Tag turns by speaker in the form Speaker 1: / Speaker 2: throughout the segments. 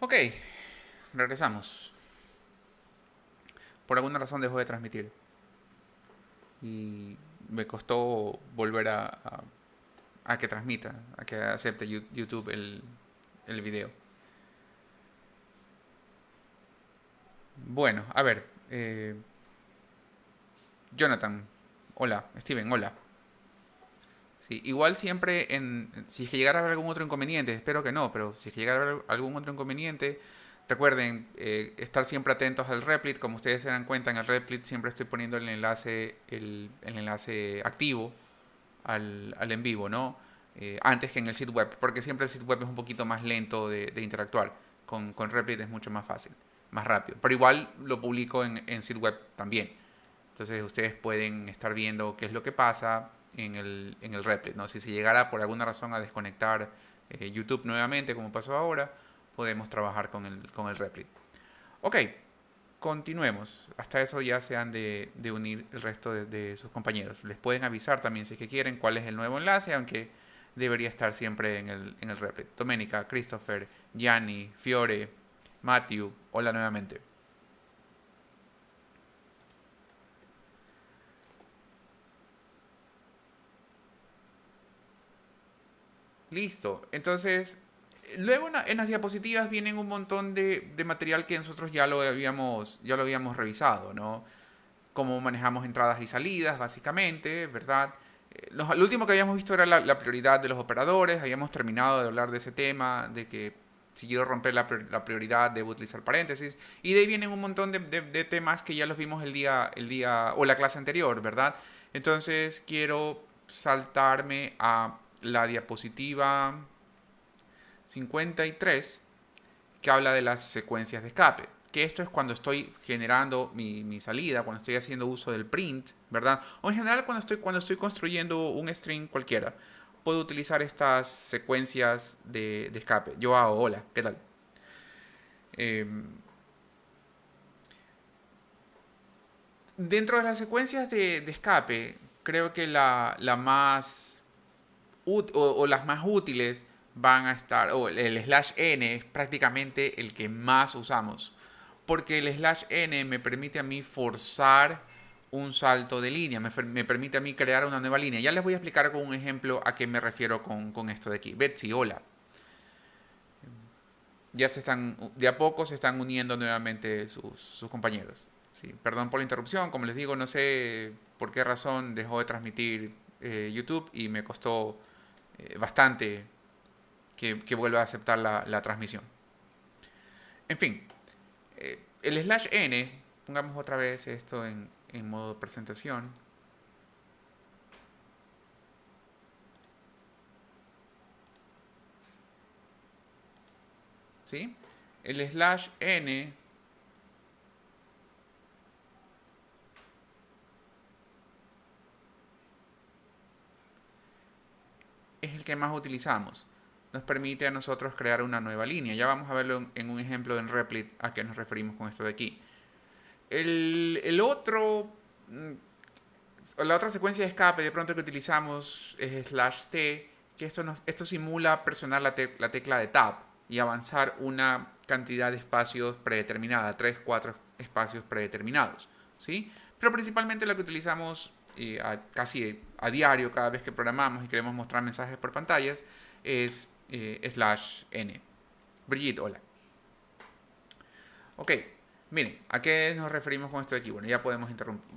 Speaker 1: Ok, regresamos. Por alguna razón dejó de transmitir. Y me costó volver a que transmita, a que acepte YouTube el video. Bueno, a ver. Jonathan, hola. Steven, hola. Sí, igual siempre si es que llegara a haber algún otro inconveniente, espero que no, pero si es que llegara a haber algún otro inconveniente, recuerden estar siempre atentos al Replit. Como ustedes se dan cuenta, en el Replit siempre estoy poniendo el enlace activo al en vivo, ¿no? Antes que en el sitio web, porque siempre el sitio web es un poquito más lento de interactuar. Con Replit es mucho más fácil, más rápido. Pero igual lo publico en sitio web también. Entonces ustedes pueden estar viendo qué es lo que pasa en el Replit, ¿no? Si se llegara por alguna razón a desconectar YouTube nuevamente, como pasó ahora, podemos trabajar con el Replit. Ok, continuemos. Hasta eso ya se han de unir el resto de sus compañeros. Les pueden avisar también si es que quieren cuál es el nuevo enlace, aunque debería estar siempre en el Replit. Domenica, Christopher, Gianni, Fiore, Matthew, hola nuevamente. Listo. Entonces, luego en las diapositivas vienen un montón de material que nosotros ya lo habíamos revisado, ¿no? Cómo manejamos entradas y salidas, básicamente, ¿verdad? Lo último que habíamos visto era la prioridad de los operadores, habíamos terminado de hablar de ese tema, de que si quiero romper la prioridad debo utilizar paréntesis, y de ahí vienen un montón de temas que ya los vimos el día o la clase anterior, ¿verdad? Entonces quiero saltarme a la diapositiva 53 que habla de las secuencias de escape. Que esto es cuando estoy generando mi salida, cuando estoy haciendo uso del print, ¿verdad? O en general cuando estoy construyendo un string cualquiera. Puedo utilizar estas secuencias de escape. Yo hago, hola, ¿qué tal? Eh, Dentro de las secuencias de escape, creo que la más o las más útiles van a estar, o el slash n es prácticamente el que más usamos, porque el slash n me permite a mí forzar un salto de línea, me permite a mí crear una nueva línea. Ya les voy a explicar con un ejemplo a qué me refiero con esto de aquí. Betsy, hola. Ya de a poco se están uniendo nuevamente sus compañeros. Sí, perdón por la interrupción, como les digo, no sé por qué razón dejó de transmitir YouTube y me costó bastante que vuelva a aceptar la transmisión. En fin, el slash n, pongamos otra vez esto en modo presentación. ¿Sí? El slash n es el que más utilizamos. Nos permite a nosotros crear una nueva línea. Ya vamos a verlo en un ejemplo en Replit a qué nos referimos con esto de aquí. El otro, la otra secuencia de escape de pronto que utilizamos es slash t, que esto simula presionar la tecla de tab y avanzar una cantidad de espacios predeterminada, 3 4 espacios predeterminados, ¿sí? Pero principalmente lo que utilizamos casi a diario, cada vez que programamos y queremos mostrar mensajes por pantallas, es slash n. Brigitte, hola. Ok, miren, ¿a qué nos referimos con esto de aquí? Bueno, ya podemos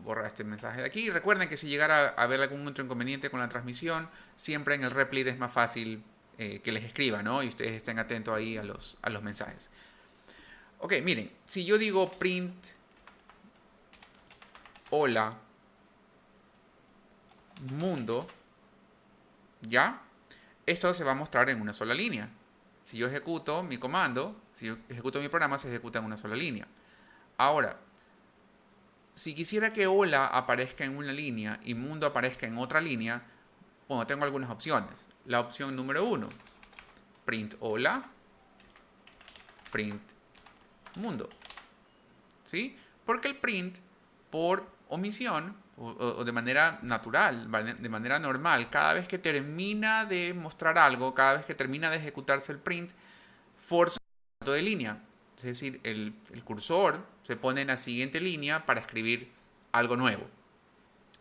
Speaker 1: borrar este mensaje de aquí. Recuerden que si llegara a haber algún otro inconveniente con la transmisión, siempre en el Replit es más fácil que les escriba, ¿no? Y ustedes estén atentos ahí a los mensajes. Ok, miren, si yo digo print hola mundo, ¿ya? Esto se va a mostrar en una sola línea. Si yo ejecuto mi comando, si yo ejecuto mi programa, se ejecuta en una sola línea. Ahora, si quisiera que hola aparezca en una línea y mundo aparezca en otra línea, bueno, tengo algunas opciones. La opción número 1, print hola, print mundo. ¿Sí? Porque el print, por omisión, o de manera natural, de manera normal, cada vez que termina de mostrar algo, cada vez que termina de ejecutarse el print, forza de línea. Es decir, el cursor se pone en la siguiente línea para escribir algo nuevo.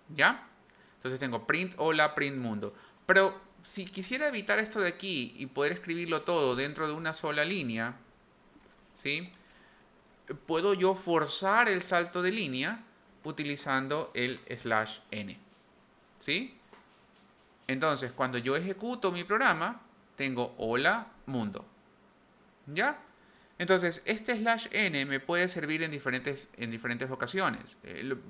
Speaker 1: ¿Ya? Entonces tengo print hola, print mundo. Pero si quisiera evitar esto de aquí y poder escribirlo todo dentro de una sola línea, ¿sí? Puedo yo forzar el salto de línea utilizando el /n. ¿Sí? Entonces, cuando yo ejecuto mi programa, tengo hola, mundo. ¿Ya? Entonces, este /n me puede servir en diferentes ocasiones.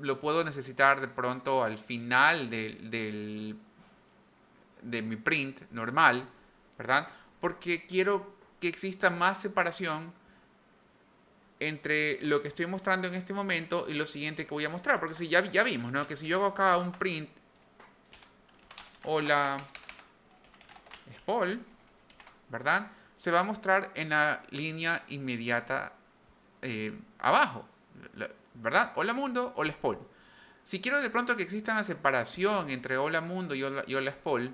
Speaker 1: Lo puedo necesitar de pronto al final de mi print normal, ¿verdad? Porque quiero que exista más separación entre lo que estoy mostrando en este momento y lo siguiente que voy a mostrar. Porque si ya vimos, ¿no? Que si yo hago acá un print, hola, Spol, ¿verdad? Se va a mostrar en la línea inmediata abajo, ¿verdad? Hola mundo, hola Spol. Si quiero de pronto que exista una separación entre hola mundo y hola Spol,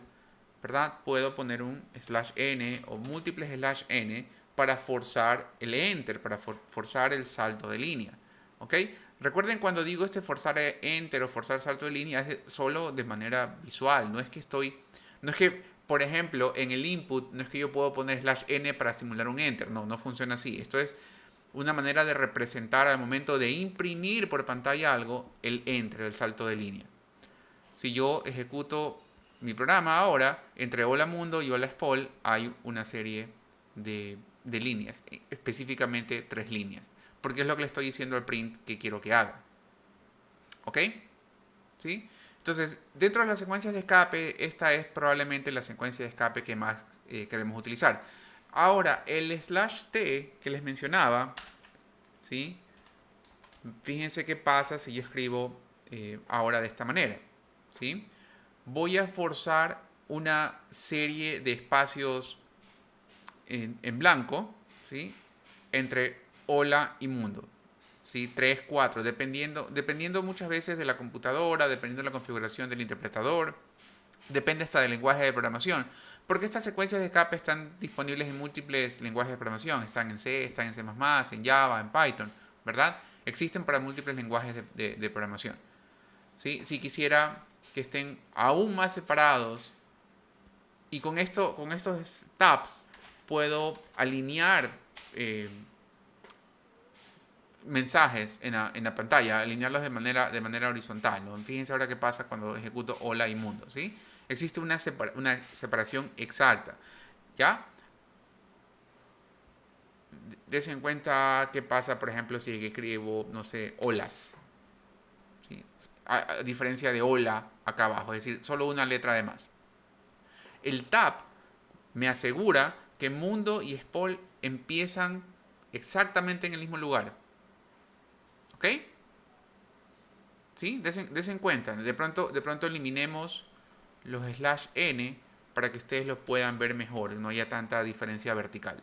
Speaker 1: ¿verdad? Puedo poner un /n o múltiples /n para forzar el enter, para forzar el salto de línea. ¿Ok? Recuerden cuando digo forzar enter o forzar salto de línea es solo de manera visual, no es que por ejemplo en el input no es que yo puedo poner /n para simular un enter, no funciona así. Esto es una manera de representar al momento de imprimir por pantalla algo el enter, el salto de línea. Si yo ejecuto mi programa ahora, entre hola mundo y hola Spol hay una serie de líneas, específicamente 3 líneas, porque es lo que le estoy diciendo al print que quiero que haga. ¿Ok? ¿Sí? Entonces, dentro de las secuencias de escape, esta es probablemente la secuencia de escape que más queremos utilizar. Ahora, el /t que les mencionaba, ¿sí? Fíjense qué pasa si yo escribo ahora de esta manera, ¿sí? Voy a forzar una serie de espacios en blanco, ¿sí? Entre hola y mundo, ¿sí? 3, 4, dependiendo muchas veces de la computadora, dependiendo de la configuración del interpretador, depende hasta del lenguaje de programación, porque estas secuencias de escape están disponibles en múltiples lenguajes de programación, están en C, están en C++, en Java, en Python, ¿verdad? Existen para múltiples lenguajes de programación. ¿Sí? Si quisiera que estén aún más separados y con estos tabs puedo alinear mensajes en la pantalla, alinearlos de manera horizontal, ¿no? Fíjense ahora qué pasa cuando ejecuto hola y mundo, ¿sí? Existe una separación exacta, ¿ya? Des en cuenta qué pasa, por ejemplo, si escribo, no sé, olas, ¿sí? A diferencia de hola acá abajo, es decir, solo una letra de más. El tab me asegura que mundo y Spol empiezan exactamente en el mismo lugar. ¿Ok? ¿Sí? Des en cuenta. De pronto eliminemos los /n para que ustedes lo puedan ver mejor, no haya tanta diferencia vertical.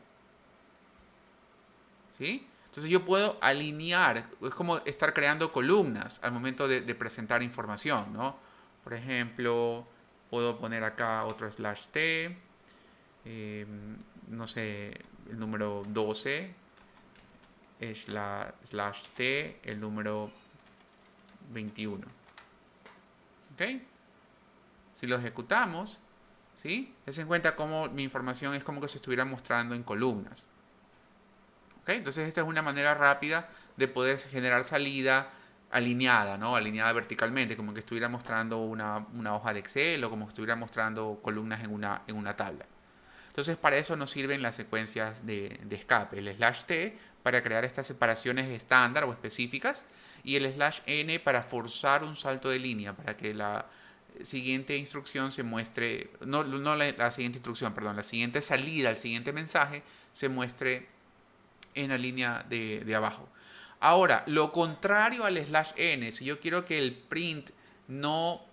Speaker 1: ¿Sí? Entonces yo puedo alinear, es como estar creando columnas al momento de presentar información, ¿no? Por ejemplo, puedo poner acá otro /t, no sé, el número 12, es la /t, el número 21. ¿Ok? Si lo ejecutamos, ¿sí? Des en cuenta cómo mi información es como que se estuviera mostrando en columnas. ¿Ok? Entonces esta es una manera rápida de poder generar salida alineada, ¿no? Alineada verticalmente, como que estuviera mostrando una hoja de Excel o como que estuviera mostrando columnas en una tabla. Entonces para eso nos sirven las secuencias de escape, el /t para crear estas separaciones estándar o específicas y el /n para forzar un salto de línea, para que la siguiente instrucción se muestre, no la siguiente instrucción, perdón, la siguiente salida, el siguiente mensaje se muestre en la línea de abajo. Ahora, lo contrario al /n, si yo quiero que el print no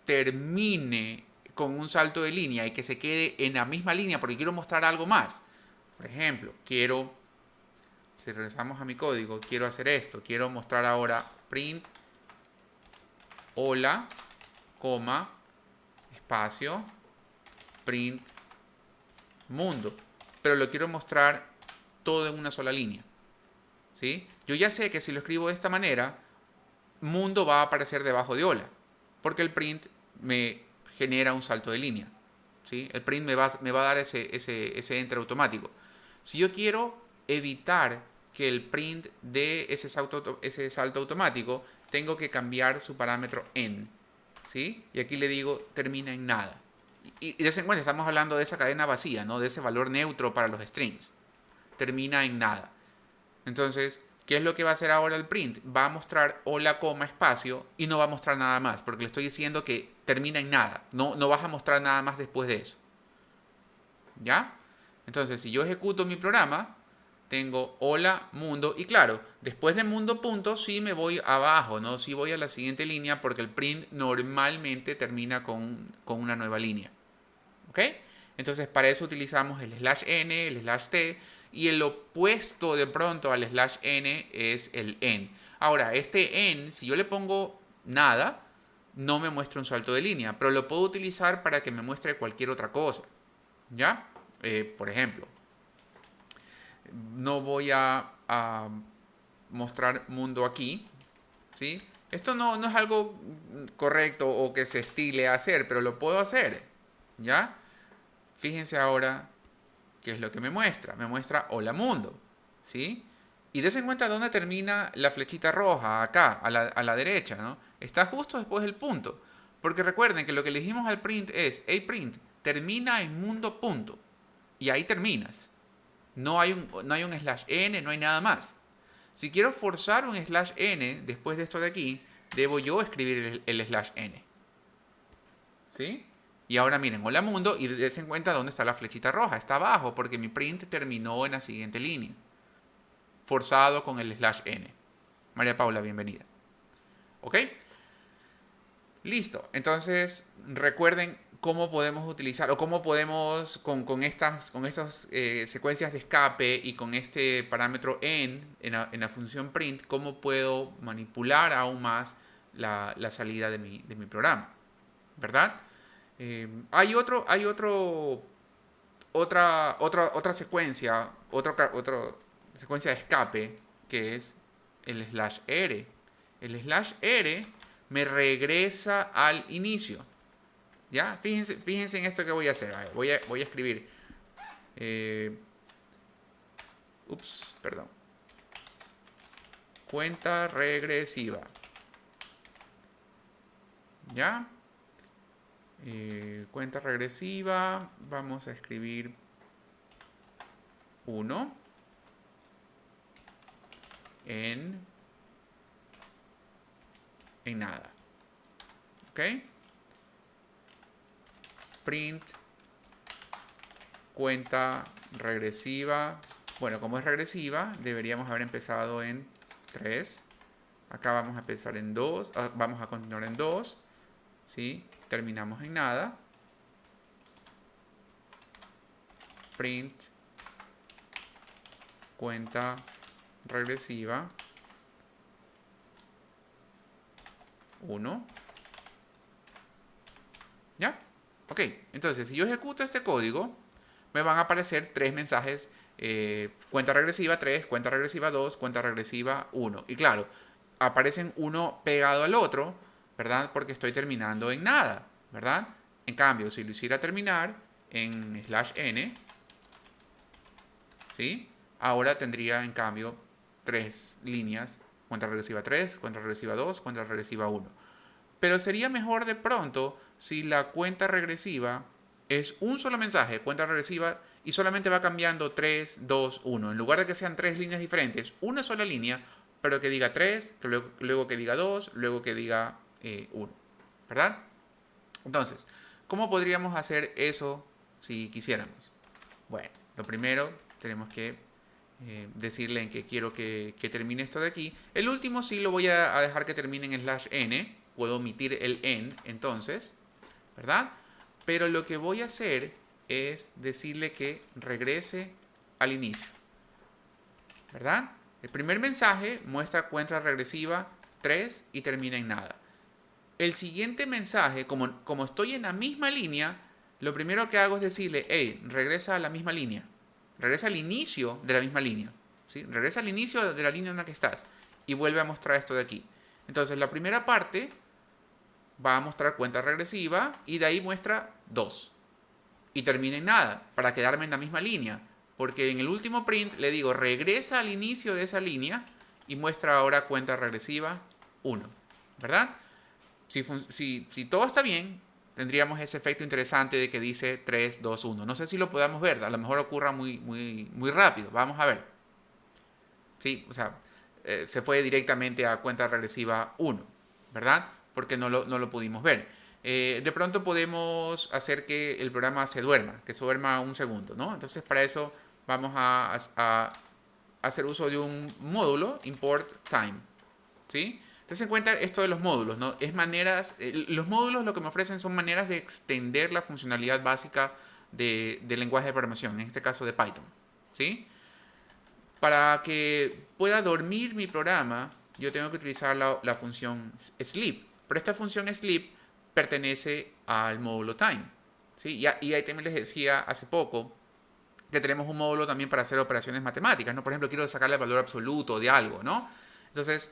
Speaker 1: termine con un salto de línea y que se quede en la misma línea porque quiero mostrar algo más. Por ejemplo, si regresamos a mi código, quiero hacer esto. Quiero mostrar ahora print hola, coma, espacio, print mundo. Pero lo quiero mostrar todo en una sola línea. ¿Sí? Yo ya sé que si lo escribo de esta manera, mundo va a aparecer debajo de hola, porque el print me genera un salto de línea. ¿Sí? El print me va a dar ese enter automático. Si yo quiero evitar que el print dé ese salto automático, tengo que cambiar su parámetro en. ¿Sí? Y aquí le digo termina en nada. Y des en cuenta, estamos hablando de esa cadena vacía, ¿no? De ese valor neutro para los strings. Termina en nada. Entonces, ¿qué es lo que va a hacer ahora el print? Va a mostrar hola, coma, espacio y no va a mostrar nada más, porque le estoy diciendo que termina en nada. No vas a mostrar nada más después de eso. ¿Ya? Entonces, si yo ejecuto mi programa, tengo hola, mundo, y claro, después de mundo punto, sí me voy abajo, ¿no? Sí voy a la siguiente línea porque el print normalmente termina con una nueva línea. ¿Ok? Entonces, para eso utilizamos el slash n, el slash t, y el opuesto de pronto al slash n es el en. Ahora, este en, si yo le pongo nada, no me muestra un salto de línea, pero lo puedo utilizar para que me muestre cualquier otra cosa. ¿Ya? Por ejemplo, no voy a mostrar mundo aquí, ¿sí? Esto no es algo correcto o que se estile a hacer, pero lo puedo hacer, ¿ya? Fíjense ahora qué es lo que me muestra. Me muestra hola mundo, ¿sí? Y des en cuenta dónde termina la flechita roja, acá, a la derecha, ¿no? Está justo después del punto. Porque recuerden que lo que le dijimos al print es, hey print, termina en mundo punto. Y ahí terminas. No hay un slash n, no hay nada más. Si quiero forzar un slash n después de esto de aquí, debo yo escribir el slash n. ¿Sí? Y ahora miren, hola mundo, y dense en cuenta dónde está la flechita roja. Está abajo porque mi print terminó en la siguiente línea. Forzado con el slash n. María Paula, bienvenida. ¿Ok? Listo. Entonces, recuerden cómo podemos utilizar o cómo podemos con estas secuencias de escape y con este parámetro en la función print, cómo puedo manipular aún más la salida de mi programa. ¿Verdad? Hay otra secuencia, otra secuencia de escape que es el slash r. El slash r me regresa al inicio. ¿Ya? Fíjense en esto que voy a hacer. A ver, voy a escribir. Perdón. Cuenta regresiva. ¿Ya? Cuenta regresiva. Vamos a escribir 1 en nada. ¿Ok? Print cuenta regresiva. Bueno, como es regresiva, deberíamos haber empezado en 3. Acá vamos a empezar en 2. Vamos a continuar en 2. ¿Sí? Terminamos en nada. Print cuenta regresiva 1. ¿Ya? Ok, entonces si yo ejecuto este código, me van a aparecer 3 mensajes. Cuenta regresiva 3, cuenta regresiva 2, cuenta regresiva 1. Y claro, aparecen uno pegado al otro, ¿verdad? Porque estoy terminando en nada, ¿verdad? En cambio, si lo hiciera terminar en slash n, ¿sí? Ahora tendría en cambio 3 líneas. Cuenta regresiva 3, cuenta regresiva 2, cuenta regresiva 1. Pero sería mejor de pronto si la cuenta regresiva es un solo mensaje, cuenta regresiva, y solamente va cambiando 3, 2, 1. En lugar de que sean 3 líneas diferentes, una sola línea, pero que diga 3, luego que diga 2, luego que diga 1. ¿Verdad? Entonces, ¿cómo podríamos hacer eso si quisiéramos? Bueno, lo primero tenemos que decirle en que quiero que termine esto de aquí. El último sí lo voy a dejar que termine en slash n. Puedo omitir el en entonces, ¿verdad? Pero lo que voy a hacer es decirle que regrese al inicio, ¿verdad? El primer mensaje muestra cuenta regresiva 3 y termina en nada. El siguiente mensaje, como estoy en la misma línea, lo primero que hago es decirle, hey, regresa a la misma línea, Regresa al inicio de la misma línea. ¿Sí? Regresa al inicio de la línea en la que estás y vuelve a mostrar esto de aquí. Entonces la primera parte va a mostrar cuenta regresiva y de ahí muestra 2. Y termina en nada, para quedarme en la misma línea. Porque en el último print le digo, regresa al inicio de esa línea y muestra ahora cuenta regresiva 1. ¿Verdad? Si todo está bien, tendríamos ese efecto interesante de que dice 3, 2, 1. No sé si lo podamos ver, a lo mejor ocurra muy rápido. Vamos a ver. ¿Sí? O sea, se fue directamente a cuenta regresiva 1, ¿verdad? Porque no lo pudimos ver. De pronto podemos hacer que el programa se duerma un segundo, ¿no? Entonces para eso vamos a hacer uso de un módulo, import time, ¿sí? Tense en cuenta esto de los módulos, ¿no? Los módulos lo que me ofrecen son maneras de extender la funcionalidad básica del lenguaje de programación, en este caso de Python, ¿sí? Para que pueda dormir mi programa, yo tengo que utilizar la función sleep. Pero esta función sleep pertenece al módulo time, ¿sí? Y ahí también les decía hace poco que tenemos un módulo también para hacer operaciones matemáticas, ¿no? Por ejemplo, quiero sacarle el valor absoluto de algo, ¿no? Entonces,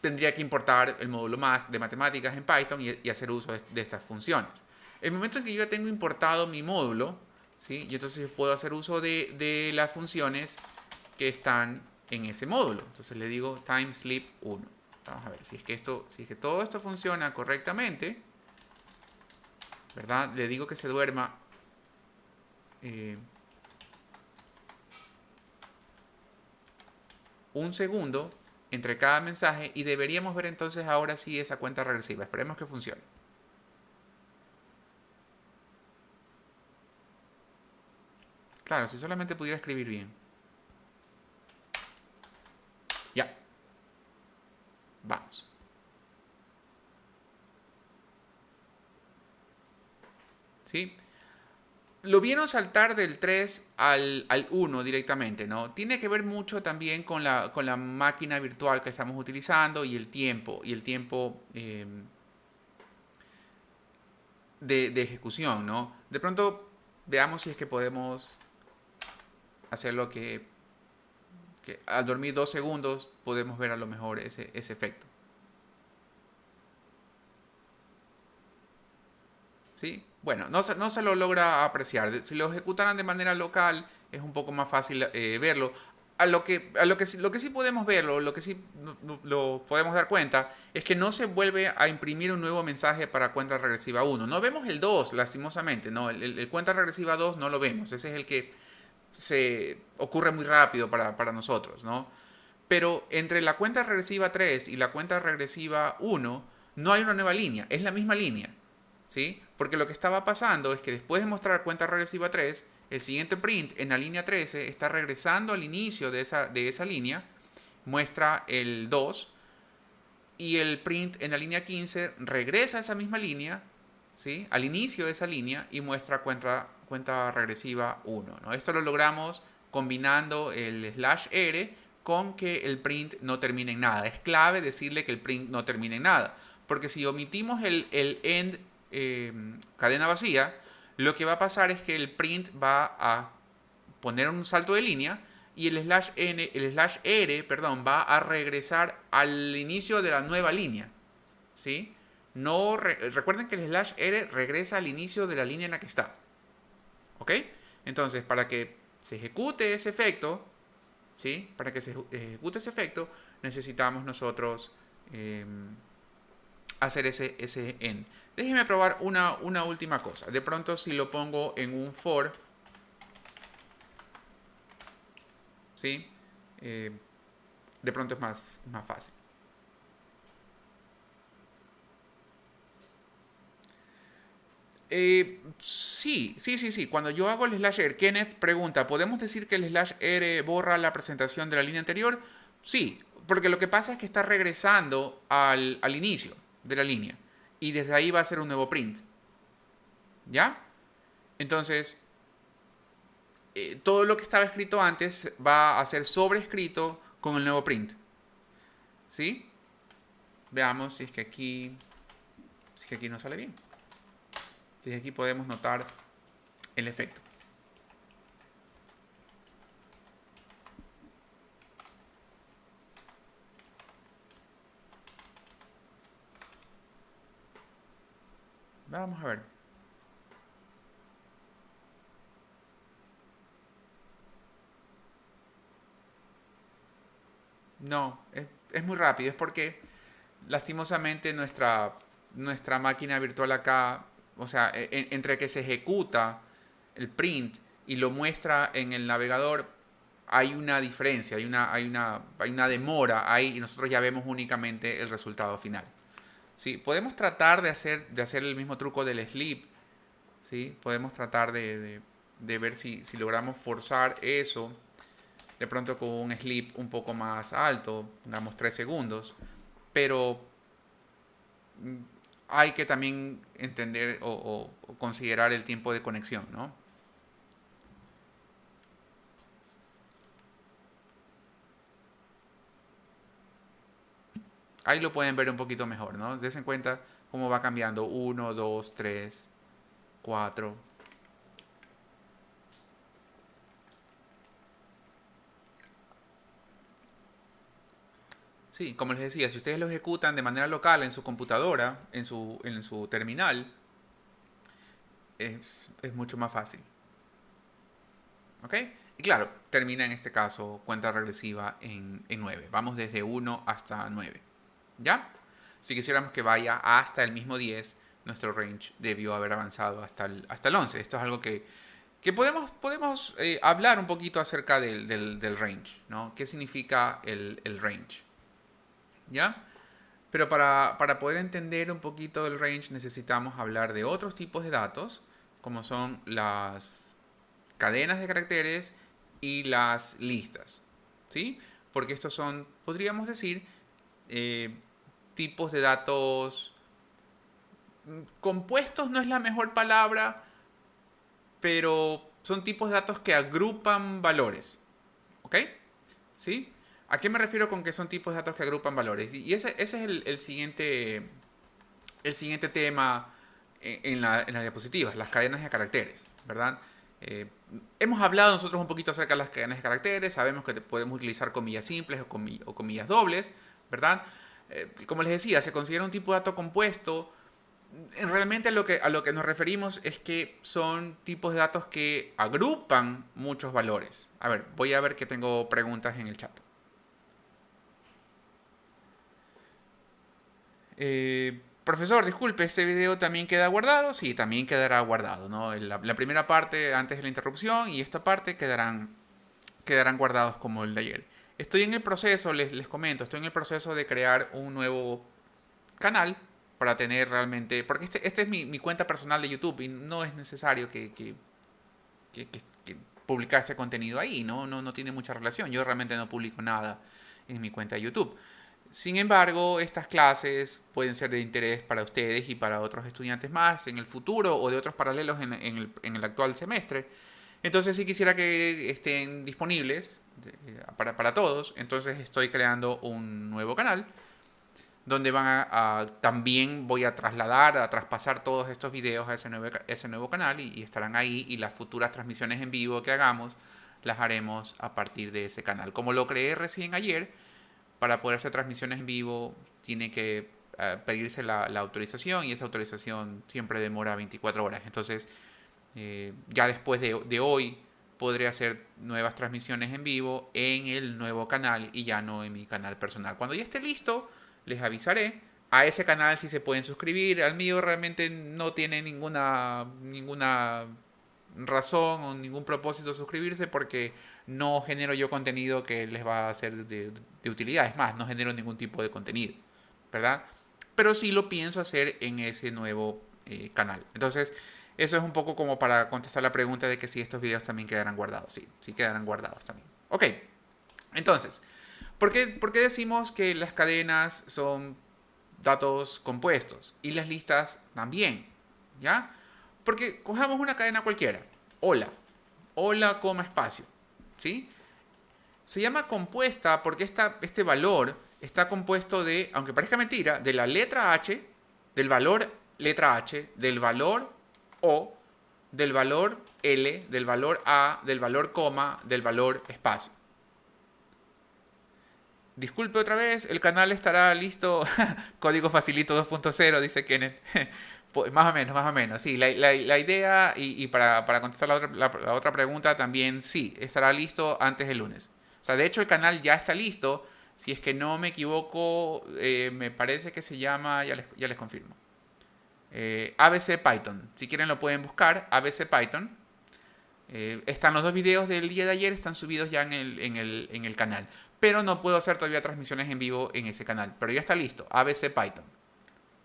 Speaker 1: tendría que importar el módulo de matemáticas en Python y hacer uso de estas funciones. El momento en que yo ya tengo importado mi módulo, ¿sí? Y entonces puedo hacer uso de las funciones que están en ese módulo. Entonces le digo time sleep 1. Vamos a ver si es que todo esto funciona correctamente, ¿verdad? Le digo que se duerma un segundo entre cada mensaje y deberíamos ver entonces ahora sí esa cuenta regresiva. Esperemos que funcione. Claro, si solamente pudiera escribir bien. Ya. Vamos. ¿Sí? Lo vieron saltar del 3 al 1 directamente, ¿no? Tiene que ver mucho también con la máquina virtual que estamos utilizando y el tiempo de ejecución, ¿no? De pronto veamos si es que podemos hacer lo que al dormir 2 segundos podemos ver a lo mejor ese efecto. ¿Sí? Bueno, no se lo logra apreciar. Si lo ejecutaran de manera local es un poco más fácil verlo. Lo que sí podemos verlo, lo que sí lo podemos dar cuenta, es que no se vuelve a imprimir un nuevo mensaje para cuenta regresiva 1. No vemos el 2, lastimosamente, ¿no? El cuenta regresiva 2 no lo vemos. Ese es el que se ocurre muy rápido para nosotros, ¿no? Pero entre la cuenta regresiva 3 y la cuenta regresiva 1 no hay una nueva línea, es la misma línea, ¿sí? Porque lo que estaba pasando es que después de mostrar cuenta regresiva 3, el siguiente print en la línea 13 está regresando al inicio de esa línea, muestra el 2, y el print en la línea 15 regresa a esa misma línea, ¿sí? Al inicio de esa línea y muestra cuenta regresiva 1, ¿no? Esto lo logramos combinando el /r con que el print no termine en nada. Es clave decirle que el print no termine en nada, porque si omitimos el end cadena vacía, lo que va a pasar es que el print va a poner un salto de línea y el /r, perdón, va a regresar al inicio de la nueva línea, ¿sí? Recuerden que el /r regresa al inicio de la línea en la que está, ¿ok? Entonces, para que se ejecute ese efecto, ¿sí? Para que se ejecute ese efecto, necesitamos nosotros hacer ese end. Déjenme probar una última cosa. De pronto, si lo pongo en un for, ¿sí? De pronto es más fácil. Sí. Cuando yo hago el /r, Kenneth pregunta, ¿podemos decir que el /r borra la presentación de la línea anterior? Sí, porque lo que pasa es que está regresando al inicio de la línea. Y desde ahí va a ser un nuevo print. ¿Ya? Entonces, todo lo que estaba escrito antes va a ser sobrescrito con el nuevo print. ¿Sí? Veamos si es que aquí no sale bien. Si es que aquí podemos notar el efecto. Vamos a ver. No, es muy rápido. Es porque lastimosamente nuestra máquina virtual acá, o sea, entre que se ejecuta el print y lo muestra en el navegador, hay una diferencia, hay una demora ahí y nosotros ya vemos únicamente el resultado final. ¿Sí? Podemos tratar de hacer el mismo truco del sleep. ¿Sí? Podemos tratar de ver si logramos forzar eso de pronto con un sleep un poco más alto, digamos 3 segundos, pero hay que también entender o considerar el tiempo de conexión, ¿no? Ahí lo pueden ver un poquito mejor, ¿no? Des en cuenta cómo va cambiando. Uno, 2, 3, 4. Sí, como les decía, si ustedes lo ejecutan de manera local en su computadora, en su terminal, es mucho más fácil. ¿Ok? Y claro, termina en este caso cuenta regresiva en 9. Vamos desde 1 hasta 9. ¿Ya? Si quisiéramos que vaya hasta el mismo 10, nuestro range debió haber avanzado hasta el 11. Esto es algo que podemos hablar un poquito acerca del range, ¿no? ¿Qué significa el range? ¿Ya? Pero para poder entender un poquito el range necesitamos hablar de otros tipos de datos, como son las cadenas de caracteres y las listas. ¿Sí? Porque estos son, podríamos decir, eh, tipos de datos compuestos, no es la mejor palabra, pero son tipos de datos que agrupan valores. ¿Ok? ¿Sí? ¿A qué me refiero con que son tipos de datos que agrupan valores? Y ese es el siguiente tema en las diapositivas, las cadenas de caracteres, ¿verdad? Eh, Hemos hablado nosotros un poquito acerca de las cadenas de caracteres, sabemos que podemos utilizar comillas simples o comillas dobles, ¿verdad? Como les decía, se considera un tipo de dato compuesto. Realmente a lo que nos referimos es que son tipos de datos que agrupan muchos valores. A ver, voy a ver que tengo preguntas en el chat. Profesor, disculpe, ¿este video también queda guardado? Sí, también quedará guardado, ¿no? La primera parte antes de la interrupción y esta parte quedarán guardados como el de ayer. Estoy en el proceso, les comento, estoy en el proceso de crear un nuevo canal para tener realmente, porque este es mi cuenta personal de YouTube y no es necesario que publicar ese contenido ahí, ¿no? No tiene mucha relación. Yo realmente no publico nada en mi cuenta de YouTube. Sin embargo, estas clases pueden ser de interés para ustedes y para otros estudiantes más en el futuro o de otros paralelos en el actual semestre. Entonces, si quisiera que estén disponibles para todos, entonces estoy creando un nuevo canal donde también voy a traspasar todos estos videos a ese nuevo canal y estarán ahí y las futuras transmisiones en vivo que hagamos las haremos a partir de ese canal. Como lo creé recién ayer, para poder hacer transmisiones en vivo tiene que pedirse la autorización y esa autorización siempre demora 24 horas. Entonces, ya después de hoy podré hacer nuevas transmisiones en vivo en el nuevo canal y ya no en mi canal personal. Cuando ya esté listo, les avisaré. A ese canal sí se pueden suscribir. Al mío realmente no tiene ninguna razón o ningún propósito suscribirse porque no genero yo contenido que les va a ser de utilidad. Es más, no genero ningún tipo de contenido, ¿verdad? Pero sí lo pienso hacer en ese nuevo canal. Entonces, eso es un poco como para contestar la pregunta de que si estos videos también quedarán guardados. Sí, sí quedarán guardados también. Ok, entonces, ¿por qué decimos que las cadenas son datos compuestos y las listas también? ¿Ya? Porque cojamos una cadena cualquiera. Hola. Hola, coma, espacio. ¿Sí? Se llama compuesta porque este valor está compuesto de, aunque parezca mentira, de la letra H, del valor letra H, del valor O, del valor L, del valor A, del valor coma, del valor espacio. Disculpe otra vez, el canal estará listo. Código facilito 2.0, dice Kenneth. Pues más o menos, sí. La idea, y para contestar la otra pregunta, también sí, estará listo antes del lunes. O sea, de hecho el canal ya está listo. Si es que no me equivoco, me parece que se llama, ya les confirmo. ABC Python. Si quieren lo pueden buscar, ABC Python. Están los dos videos del día de ayer, están subidos ya en el canal. Pero no puedo hacer todavía transmisiones en vivo en ese canal. Pero ya está listo, ABC Python.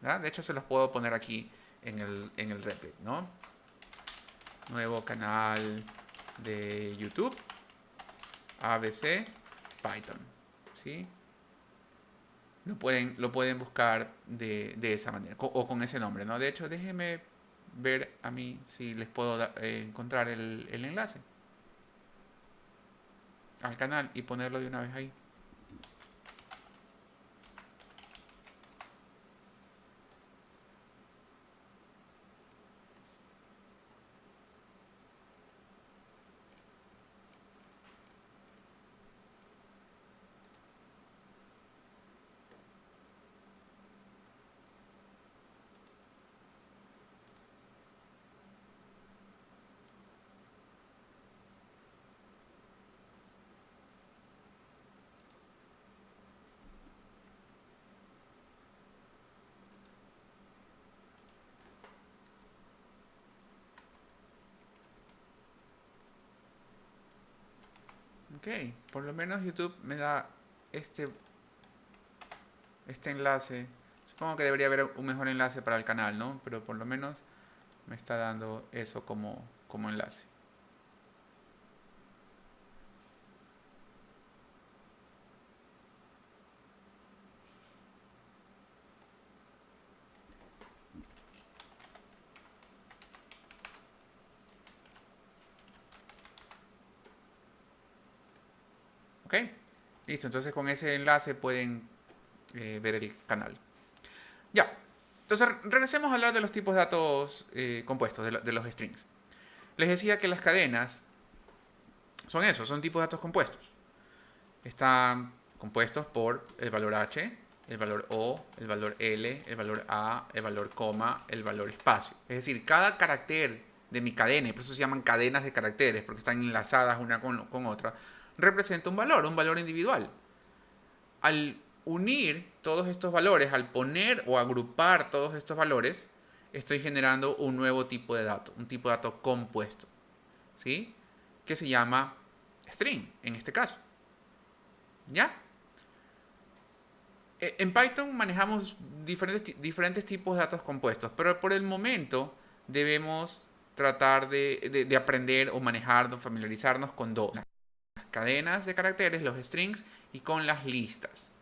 Speaker 1: ¿Ya? De hecho, se los puedo poner aquí en el Replit, ¿no? Nuevo canal de YouTube, ABC Python, ¿sí? Lo pueden buscar de esa manera, o con ese nombre, ¿no? De hecho, déjenme ver a mí si les puedo encontrar el enlace al canal y ponerlo de una vez ahí. Ok, por lo menos YouTube me da este, este enlace. Supongo que debería haber un mejor enlace para el canal, ¿no? Pero por lo menos me está dando eso como enlace. ¿Ok? Listo, entonces con ese enlace pueden ver el canal. Ya, entonces regresemos a hablar de los tipos de datos compuestos, de los strings. Les decía que las cadenas son eso, son tipos de datos compuestos. Están compuestos por el valor H, el valor O, el valor L, el valor A, el valor coma, el valor espacio. Es decir, cada carácter de mi cadena, y por eso se llaman cadenas de caracteres, porque están enlazadas una con otra, representa un valor individual. Al unir todos estos valores, al poner o agrupar todos estos valores, estoy generando un nuevo tipo de dato, un tipo de dato compuesto, ¿sí? Que se llama string, en este caso. ¿Ya? En Python manejamos diferentes tipos de datos compuestos, pero por el momento debemos tratar de aprender o manejar, de familiarizarnos con dos. Las cadenas de caracteres, los strings, y con las listas.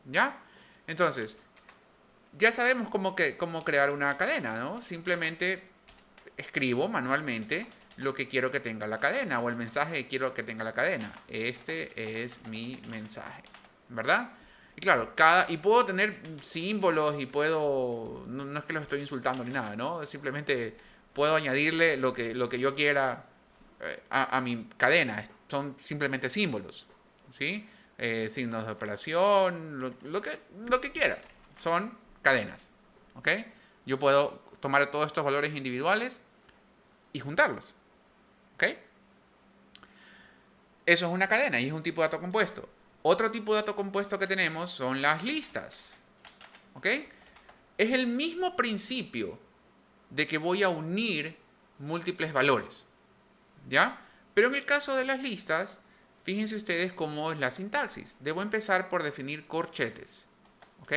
Speaker 1: ¿Ya? Entonces, ya sabemos cómo crear una cadena, ¿no? Simplemente escribo manualmente lo que quiero que tenga la cadena o el mensaje que quiero que tenga la cadena. Este es mi mensaje, ¿verdad? Y claro, y puedo tener símbolos y puedo, no es que los estoy insultando ni nada, ¿no? Simplemente puedo añadirle lo que yo quiera a mi cadena. Son simplemente símbolos, ¿sí? Signos de operación, lo que quiera. Son cadenas, ¿ok? Yo puedo tomar todos estos valores individuales y juntarlos, ¿ok? Eso es una cadena y es un tipo de dato compuesto. Otro tipo de dato compuesto que tenemos son las listas, ¿ok? Es el mismo principio de que voy a unir múltiples valores, ¿ya? Pero en el caso de las listas, fíjense ustedes cómo es la sintaxis. Debo empezar por definir corchetes, ¿ok?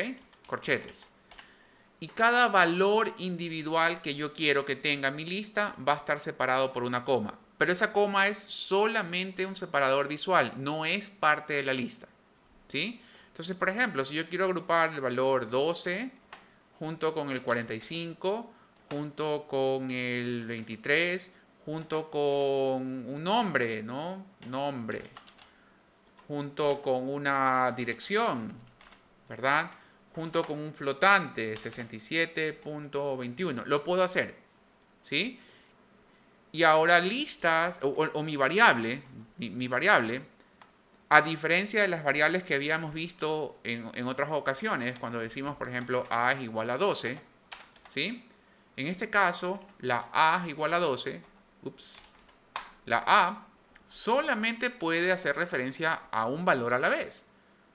Speaker 1: Corchetes. Y cada valor individual que yo quiero que tenga mi lista va a estar separado por una coma. Pero esa coma es solamente un separador visual, no es parte de la lista, ¿sí? Entonces, por ejemplo, si yo quiero agrupar el valor 12 junto con el 45, junto con el 23, junto con un nombre, ¿no? Nombre, junto con una dirección, ¿verdad? Junto con un flotante, 67.21. Lo puedo hacer, ¿sí? Y ahora listas, o mi variable, mi variable, a diferencia de las variables que habíamos visto en otras ocasiones, cuando decimos, por ejemplo, a es igual a 12, ¿sí? En este caso, la A es igual a 12. Ups. La A solamente puede hacer referencia a un valor a la vez.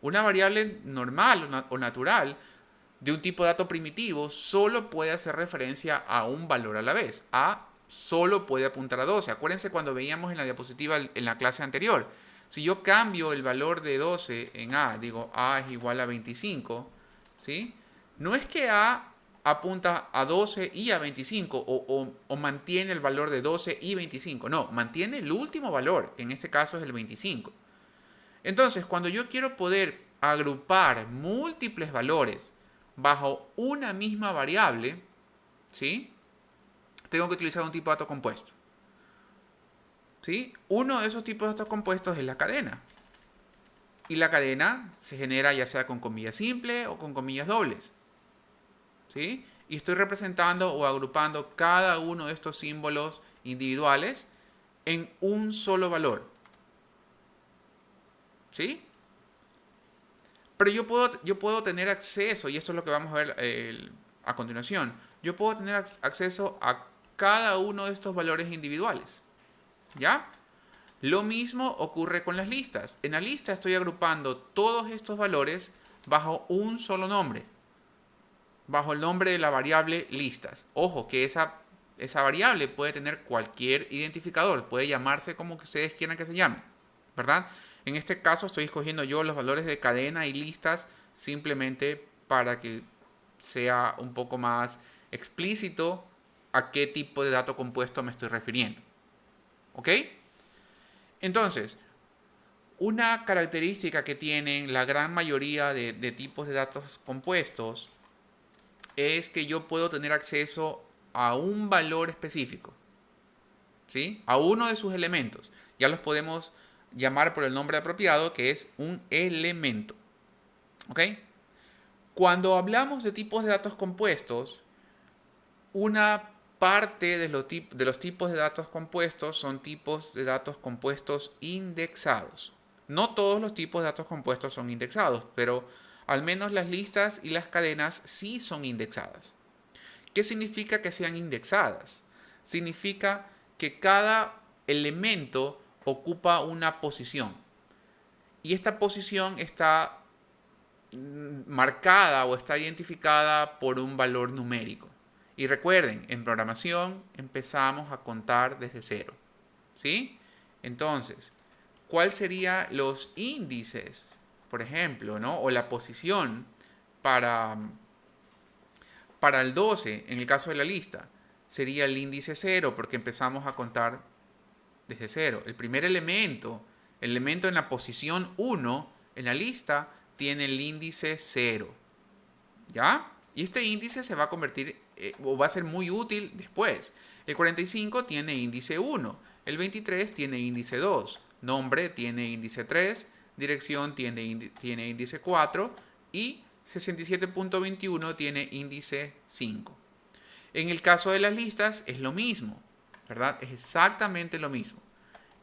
Speaker 1: Una variable normal o natural de un tipo de dato primitivo solo puede hacer referencia a un valor a la vez. A solo puede apuntar a 12. Acuérdense cuando veíamos en la diapositiva en la clase anterior. Si yo cambio el valor de 12 en A, digo A es igual a 25, ¿sí? No es que A apunta a 12 y a 25 o mantiene el valor de 12 y 25. No, mantiene el último valor, que en este caso es el 25. Entonces, cuando yo quiero poder agrupar múltiples valores bajo una misma variable, ¿sí? Tengo que utilizar un tipo de dato compuesto. ¿Sí? Uno de esos tipos de datos compuestos es la cadena. Y la cadena se genera ya sea con comillas simples o con comillas dobles. ¿Sí? Y estoy representando o agrupando cada uno de estos símbolos individuales en un solo valor. ¿Sí? Pero yo puedo tener acceso, y esto es lo que vamos a ver a continuación, yo puedo tener acceso a cada uno de estos valores individuales. ¿Ya? Lo mismo ocurre con las listas. En la lista estoy agrupando todos estos valores bajo un solo nombre, bajo el nombre de la variable listas. Ojo, que esa variable puede tener cualquier identificador, puede llamarse como que ustedes quieran que se llame, ¿verdad? En este caso estoy escogiendo yo los valores de cadena y listas simplemente para que sea un poco más explícito a qué tipo de dato compuesto me estoy refiriendo. ¿Ok? Entonces, una característica que tienen la gran mayoría de tipos de datos compuestos es que yo puedo tener acceso a un valor específico, ¿sí? A uno de sus elementos. Ya los podemos llamar por el nombre apropiado, que es un elemento. ¿Ok? Cuando hablamos de tipos de datos compuestos, una parte de los tipos de datos compuestos son tipos de datos compuestos indexados. No todos los tipos de datos compuestos son indexados, pero al menos las listas y las cadenas sí son indexadas. ¿Qué significa que sean indexadas? Significa que cada elemento ocupa una posición y esta posición está marcada o está identificada por un valor numérico. Y recuerden, en programación empezamos a contar desde cero. ¿Sí? Entonces, ¿cuáles serían los índices, por ejemplo, ¿no? O la posición para, para el 12 en el caso de la lista? Sería el índice 0 porque empezamos a contar desde cero. El primer elemento, el elemento en la posición 1 en la lista, tiene el índice 0. ¿Ya? Y este índice se va a convertir o va a ser muy útil después. El 45 tiene índice 1, el 23 tiene índice 2, nombre tiene índice 3, dirección tiene índice 4 y 67.21 tiene índice 5. En el caso de las listas es lo mismo, ¿verdad? Es exactamente lo mismo.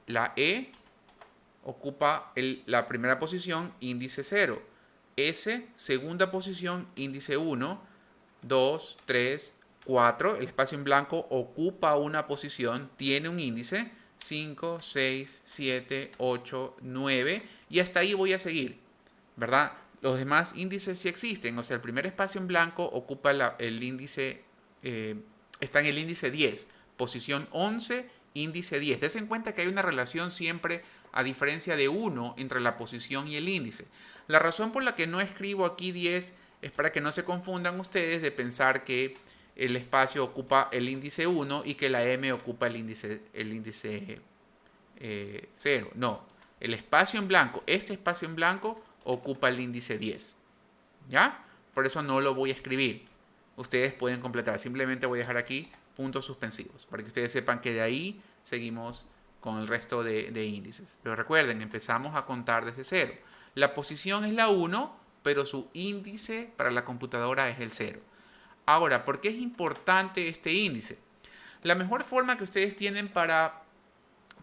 Speaker 1: La E ocupa la primera posición, índice 0. S, segunda posición, índice 1, 2, 3, 4. El espacio en blanco ocupa una posición, tiene un índice, 5, 6, 7, 8, 9. Y hasta ahí voy a seguir, ¿verdad? Los demás índices sí existen. O sea, el primer espacio en blanco ocupa el índice, está en el índice 10. Posición 11, índice 10. Des en cuenta que hay una relación siempre a diferencia de 1 entre la posición y el índice. La razón por la que no escribo aquí 10 es para que no se confundan ustedes de pensar que el espacio ocupa el índice 1 y que la M ocupa el índice 0. No, el espacio en blanco, este espacio en blanco ocupa el índice 10. ¿Ya? Por eso no lo voy a escribir. Ustedes pueden completar. Simplemente voy a dejar aquí puntos suspensivos para que ustedes sepan que de ahí seguimos con el resto de índices. Pero recuerden, empezamos a contar desde 0. La posición es la 1, pero su índice para la computadora es el 0. Ahora, ¿por qué es importante este índice? La mejor forma que ustedes tienen para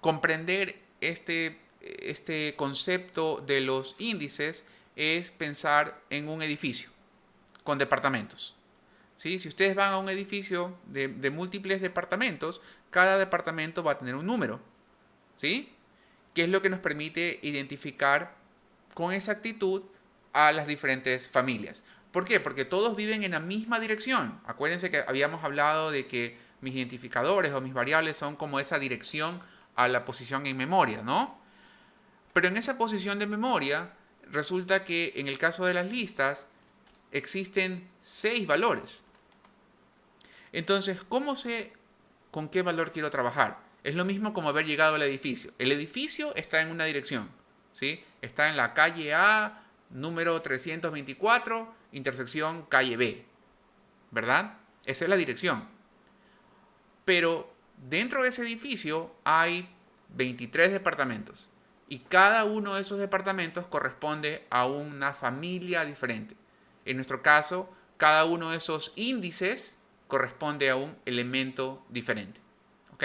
Speaker 1: comprender este concepto de los índices es pensar en un edificio con departamentos. ¿sí? Si ustedes van a un edificio de múltiples departamentos, cada departamento va a tener un número, ¿sí? Que es lo que nos permite identificar con exactitud a las diferentes familias. ¿Por qué? Porque todos viven en la misma dirección. Acuérdense que habíamos hablado de que mis identificadores o mis variables son como esa dirección a la posición en memoria, ¿no? Pero en esa posición de memoria, resulta que en el caso de las listas, existen 6 valores. Entonces, ¿cómo sé con qué valor quiero trabajar? Es lo mismo como haber llegado al edificio. El edificio está en una dirección, ¿sí? Está en la calle A, número 324, intersección calle B, ¿verdad? Esa es la dirección. Pero dentro de ese edificio hay 23 departamentos y cada uno de esos departamentos corresponde a una familia diferente. En nuestro caso, cada uno de esos índices corresponde a un elemento diferente. ¿Ok?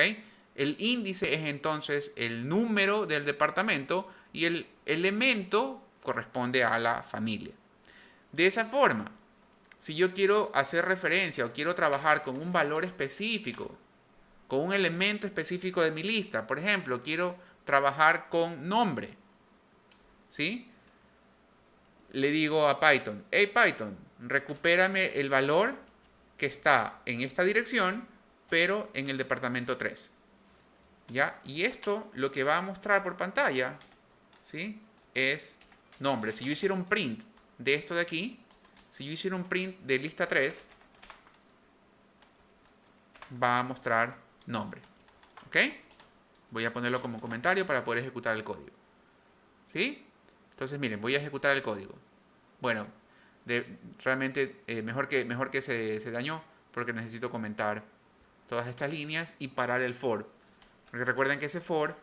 Speaker 1: El índice es entonces el número del departamento y el elemento corresponde a la familia. De esa forma, si yo quiero hacer referencia o quiero trabajar con un valor específico, con un elemento específico de mi lista, por ejemplo, quiero trabajar con nombre, ¿sí? Le digo a Python, hey Python, recupérame el valor que está en esta dirección, pero en el departamento 3. ¿Ya? Y esto lo que va a mostrar por pantalla, ¿sí? Es nombre. Si yo hiciera un print de esto de aquí, si yo hiciera un print de lista 3, va a mostrar nombre. ¿Ok? Voy a ponerlo como comentario para poder ejecutar el código. ¿Sí? Entonces, miren, voy a ejecutar el código. Bueno, realmente mejor que se dañó porque necesito comentar todas estas líneas y parar el for. Porque recuerden que ese for,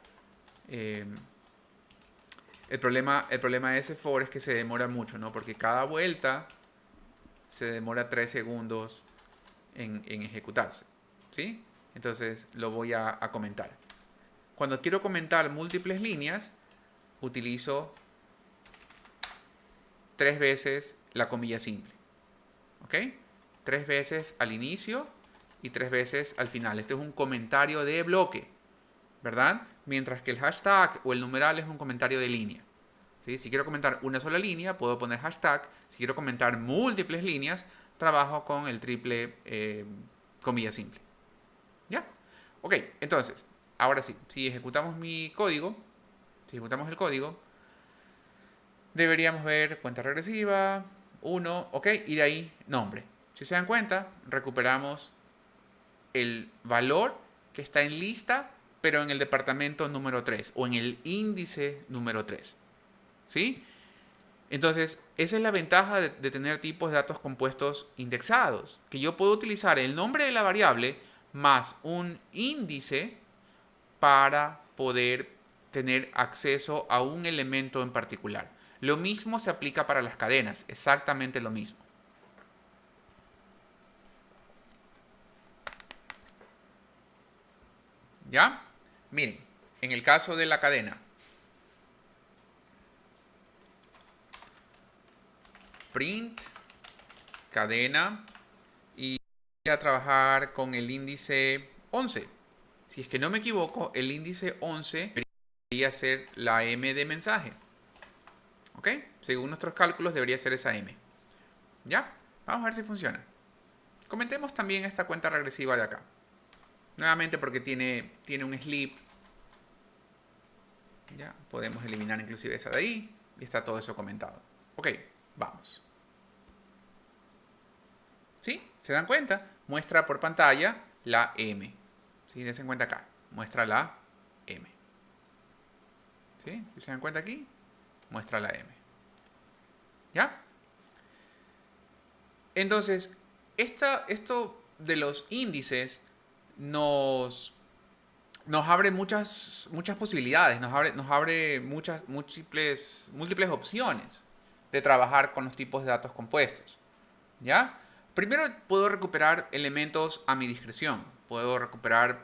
Speaker 1: el problema de ese for es que se demora mucho, ¿no? Porque cada vuelta se demora 3 segundos en ejecutarse, ¿sí? Entonces lo voy a comentar. Cuando quiero comentar múltiples líneas, utilizo 3 veces la comilla simple, ¿ok? 3 veces al inicio y 3 veces al final. Este es un comentario de bloque, ¿verdad? Mientras que el hashtag o el numeral es un comentario de línea. ¿Sí? Si quiero comentar una sola línea, puedo poner hashtag. Si quiero comentar múltiples líneas, trabajo con el triple comilla simple. ¿Ya? Ok, entonces, ahora sí, si ejecutamos mi código, si ejecutamos el código, deberíamos ver cuenta regresiva, 1, ok, y de ahí nombre. Si se dan cuenta, recuperamos el valor que está en lista, pero en el departamento número 3 o en el índice número 3. ¿Sí? Entonces, esa es la ventaja de tener tipos de datos compuestos indexados, que yo puedo utilizar el nombre de la variable más un índice para poder tener acceso a un elemento en particular. Lo mismo se aplica para las cadenas, exactamente lo mismo. ¿Ya? Miren, en el caso de la cadena, print, cadena, y voy a trabajar con el índice 11. Si es que no me equivoco, el índice 11 debería ser la M de mensaje. ¿Ok? Según nuestros cálculos debería ser esa M. ¿Ya? Vamos a ver si funciona. Comentemos también esta cuenta regresiva de acá. Nuevamente porque tiene un sleep. Ya, podemos eliminar inclusive esa de ahí. Y está todo eso comentado. Ok, vamos. ¿Sí? ¿Se dan cuenta? Muestra por pantalla la M. ¿Sí? Dense en cuenta acá. Muestra la M. ¿Sí? ¿Sí se dan cuenta aquí? Muestra la M. ¿Ya? Entonces, esto de los índices nos abre muchas posibilidades, nos abre múltiples opciones de trabajar con los tipos de datos compuestos. ¿Ya? Primero puedo recuperar elementos a mi discreción. Puedo recuperar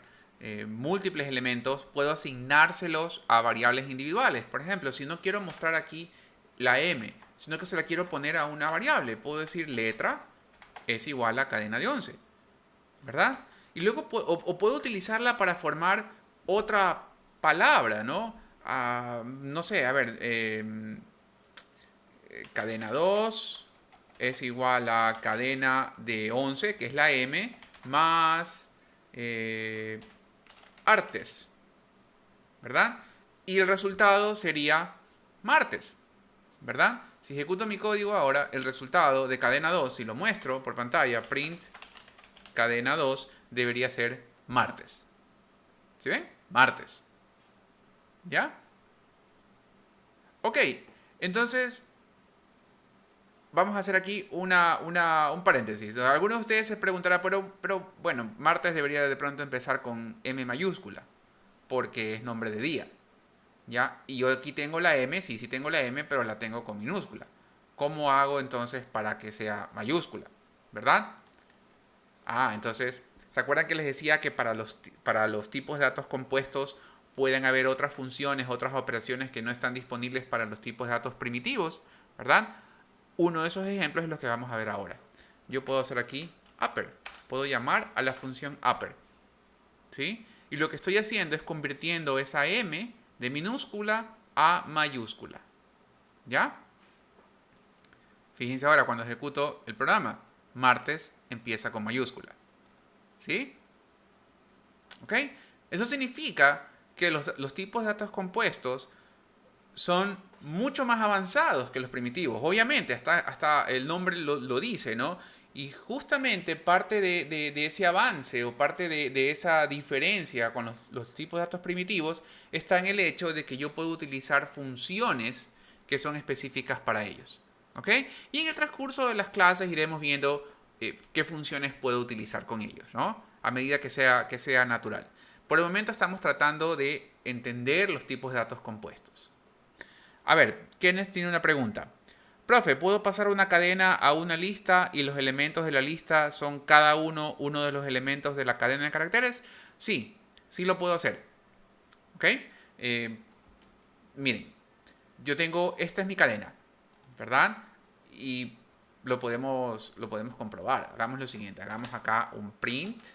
Speaker 1: múltiples elementos, puedo asignárselos a variables individuales. Por ejemplo, si no quiero mostrar aquí la M, sino que se la quiero poner a una variable, puedo decir letra es igual a cadena de 11, ¿verdad? Y luego o puedo utilizarla para formar otra palabra, ¿no? No sé, a ver, cadena 2 es igual a cadena de 11, que es la M, más artes, ¿verdad? Y el resultado sería martes, ¿verdad? Si ejecuto mi código ahora, el resultado de cadena 2, si lo muestro por pantalla, print cadena 2, debería ser martes. ¿Sí ven? Martes. ¿Ya? Ok, entonces vamos a hacer aquí un paréntesis. Algunos de ustedes se preguntarán, pero bueno, martes debería de pronto empezar con M mayúscula, porque es nombre de día. ¿Ya? Y yo aquí tengo la M, sí tengo la M, pero la tengo con minúscula. ¿Cómo hago entonces para que sea mayúscula? ¿Verdad? Entonces, ¿se acuerdan que les decía que para los tipos de datos compuestos pueden haber otras funciones, otras operaciones que no están disponibles para los tipos de datos primitivos? ¿Verdad? Uno de esos ejemplos es lo que vamos a ver ahora. Yo puedo hacer aquí upper. Puedo llamar a la función upper. ¿Sí? Y lo que estoy haciendo es convirtiendo esa M de minúscula a mayúscula. ¿Ya? Fíjense ahora cuando ejecuto el programa. Martes empieza con mayúscula. ¿Sí? ¿Ok? Eso significa que los tipos de datos compuestos son mucho más avanzados que los primitivos. Obviamente, hasta el nombre lo dice, ¿no? Y justamente parte de ese avance o parte de esa diferencia con los tipos de datos primitivos está en el hecho de que yo puedo utilizar funciones que son específicas para ellos. ¿Ok? Y en el transcurso de las clases iremos viendo qué funciones puedo utilizar con ellos, ¿no? A medida que sea natural. Por el momento estamos tratando de entender los tipos de datos compuestos. A ver, Kenneth tiene una pregunta. Profe, ¿puedo pasar una cadena a una lista y los elementos de la lista son cada uno de los elementos de la cadena de caracteres? Sí, sí lo puedo hacer. ¿Ok? Miren, esta es mi cadena, ¿verdad? Y lo podemos comprobar. Hagamos lo siguiente, hagamos acá un print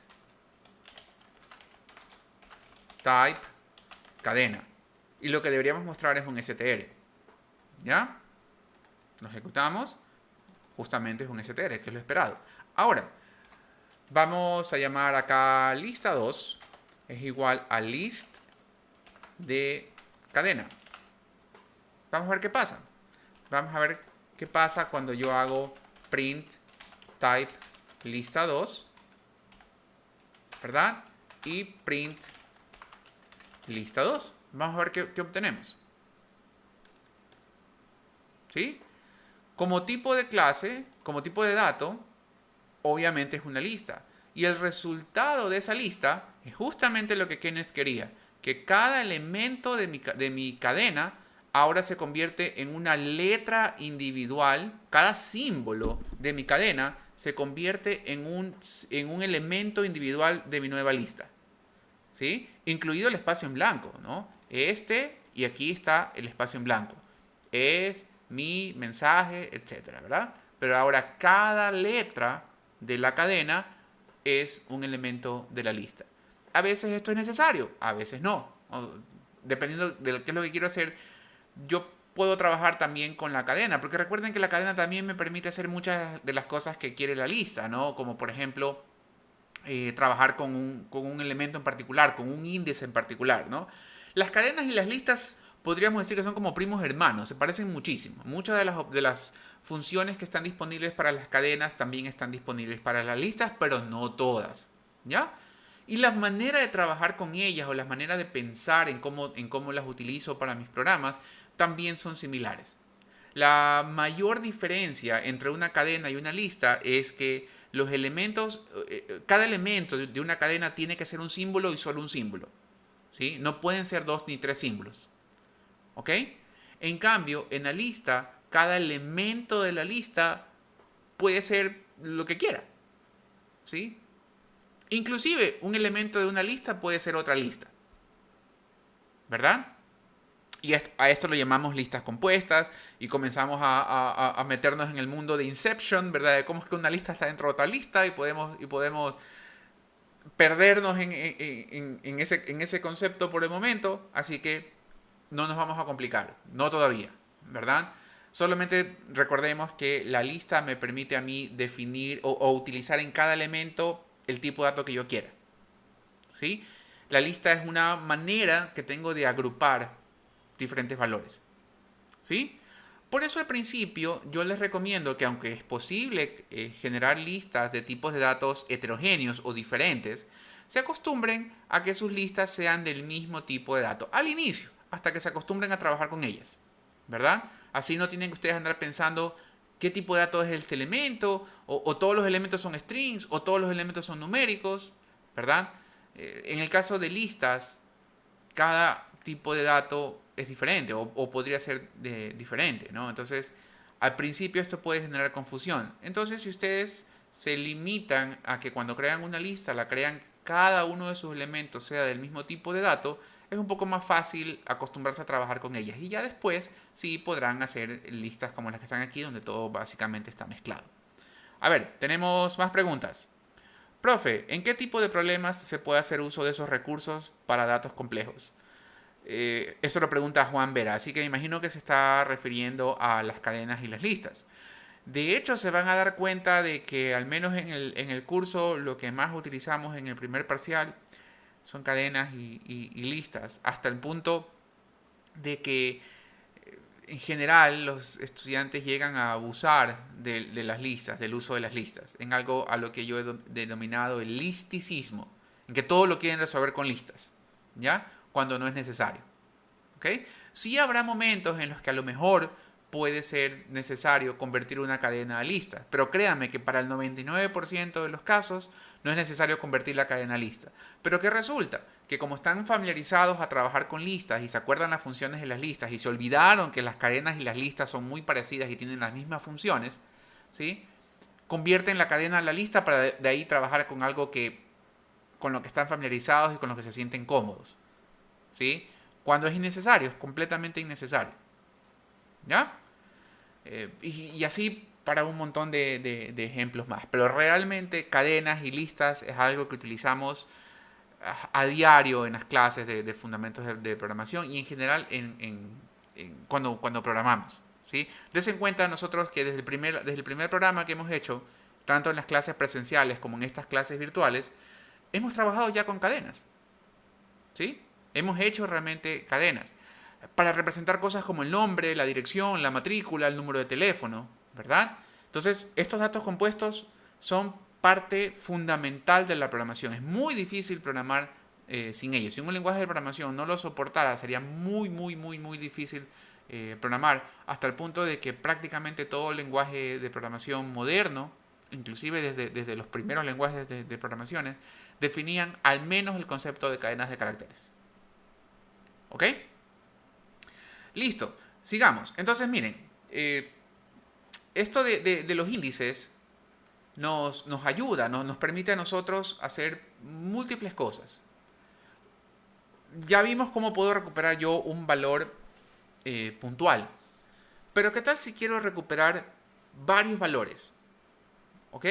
Speaker 1: type cadena. Y lo que deberíamos mostrar es un str. ¿Ya? Lo ejecutamos. Justamente es un str, que es lo esperado. Ahora, vamos a llamar acá lista 2. Es igual a list de cadena. Vamos a ver qué pasa. Vamos a ver qué pasa cuando yo hago print type lista 2. ¿Verdad? Y print lista 2. Vamos a ver qué obtenemos. ¿Sí? Como tipo de clase, como tipo de dato, obviamente es una lista. Y el resultado de esa lista es justamente lo que Kenneth quería. Que cada elemento de mi cadena ahora se convierte en una letra individual. Cada símbolo de mi cadena se convierte en un elemento individual de mi nueva lista. ¿Sí? Incluido el espacio en blanco, ¿no? Y aquí está el espacio en blanco. Es mi mensaje, etcétera, ¿verdad? Pero ahora cada letra de la cadena es un elemento de la lista. A veces esto es necesario, a veces no. Dependiendo de qué es lo que quiero hacer, yo puedo trabajar también con la cadena, porque recuerden que la cadena también me permite hacer muchas de las cosas que quiere la lista, ¿no? Como por ejemplo, trabajar con un elemento en particular, con un índice en particular, ¿no? Las cadenas y las listas podríamos decir que son como primos hermanos, se parecen muchísimo. Muchas de las funciones que están disponibles para las cadenas también están disponibles para las listas, pero no todas, ¿ya? Y la manera de trabajar con ellas o las maneras de pensar en cómo las utilizo para mis programas también son similares. La mayor diferencia entre una cadena y una lista es que los elementos, cada elemento de una cadena tiene que ser un símbolo y solo un símbolo, ¿sí? No pueden ser 2 ni 3 símbolos. ¿Ok? En cambio, en la lista, cada elemento de la lista puede ser lo que quiera. ¿Sí? Inclusive, un elemento de una lista puede ser otra lista. ¿Verdad? Y a esto lo llamamos listas compuestas y comenzamos a meternos en el mundo de Inception, ¿verdad? De cómo es que una lista está dentro de otra lista y podemos perdernos en ese concepto por el momento. Así que no nos vamos a complicar, no todavía, ¿verdad? Solamente recordemos que la lista me permite a mí definir o utilizar en cada elemento el tipo de dato que yo quiera, ¿sí? La lista es una manera que tengo de agrupar diferentes valores, ¿sí? Por eso al principio yo les recomiendo que aunque es posible generar listas de tipos de datos heterogéneos o diferentes, se acostumbren a que sus listas sean del mismo tipo de dato al inicio, hasta que se acostumbren a trabajar con ellas, ¿verdad? Así no tienen que ustedes andar pensando qué tipo de dato es este elemento, o todos los elementos son strings, o todos los elementos son numéricos, ¿verdad? En el caso de listas, cada tipo de dato es diferente o podría ser diferente, ¿no? Entonces, al principio esto puede generar confusión. Entonces, si ustedes se limitan a que cuando crean una lista, la crean cada uno de sus elementos sea del mismo tipo de dato, es un poco más fácil acostumbrarse a trabajar con ellas. Y ya después sí podrán hacer listas como las que están aquí, donde todo básicamente está mezclado. A ver, tenemos más preguntas. Profe, ¿en qué tipo de problemas se puede hacer uso de esos recursos para datos complejos? Eso lo pregunta Juan Vera, así que me imagino que se está refiriendo a las cadenas y las listas. De hecho, se van a dar cuenta de que al menos en el curso lo que más utilizamos en el primer parcial son cadenas y listas, hasta el punto de que en general los estudiantes llegan a abusar de las listas, del uso de las listas, en algo a lo que yo he denominado el listicismo, en que todo lo quieren resolver con listas, ¿ya? Cuando no es necesario, ¿ok? Sí habrá momentos en los que a lo mejor puede ser necesario convertir una cadena a lista, pero créanme que para el 99% de los casos no es necesario convertir la cadena a lista. Pero ¿qué resulta? Que como están familiarizados a trabajar con listas y se acuerdan las funciones de las listas y se olvidaron que las cadenas y las listas son muy parecidas y tienen las mismas funciones, ¿sí? Convierten la cadena a la lista para de ahí trabajar con algo con lo que están familiarizados y con lo que se sienten cómodos, ¿sí? Cuando es innecesario, es completamente innecesario, ¿ya? Y así para un montón de ejemplos más. Pero realmente cadenas y listas es algo que utilizamos a diario en las clases de fundamentos de programación y en general cuando programamos, ¿sí? Des en cuenta nosotros que desde el primer programa que hemos hecho, tanto en las clases presenciales como en estas clases virtuales, hemos trabajado ya con cadenas, ¿sí? Hemos hecho realmente cadenas para representar cosas como el nombre, la dirección, la matrícula, el número de teléfono, ¿verdad? Entonces, estos datos compuestos son parte fundamental de la programación. Es muy difícil programar sin ellos. Si un lenguaje de programación no lo soportara, sería muy difícil programar, hasta el punto de que prácticamente todo lenguaje de programación moderno, inclusive desde los primeros lenguajes de programaciones, definían al menos el concepto de cadenas de caracteres. ¿Ok? Listo, sigamos. Entonces, miren, esto de los índices nos ayuda, nos permite a nosotros hacer múltiples cosas. Ya vimos cómo puedo recuperar yo un valor puntual. Pero ¿qué tal si quiero recuperar varios valores? ¿Ok?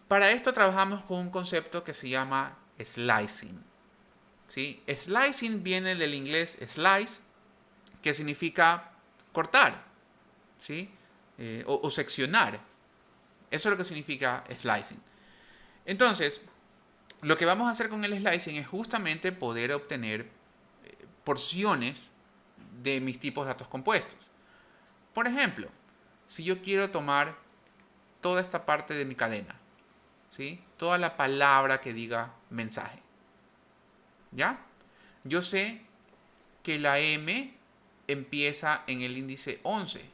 Speaker 1: Para esto trabajamos con un concepto que se llama slicing, ¿sí? Slicing viene del inglés slice, que significa cortar, ¿sí? O seccionar. Eso es lo que significa slicing. Entonces, lo que vamos a hacer con el slicing es justamente poder obtener porciones de mis tipos de datos compuestos. Por ejemplo, si yo quiero tomar toda esta parte de mi cadena, ¿sí? Toda la palabra que diga mensaje, ¿ya? Yo sé que la M empieza en el índice 11,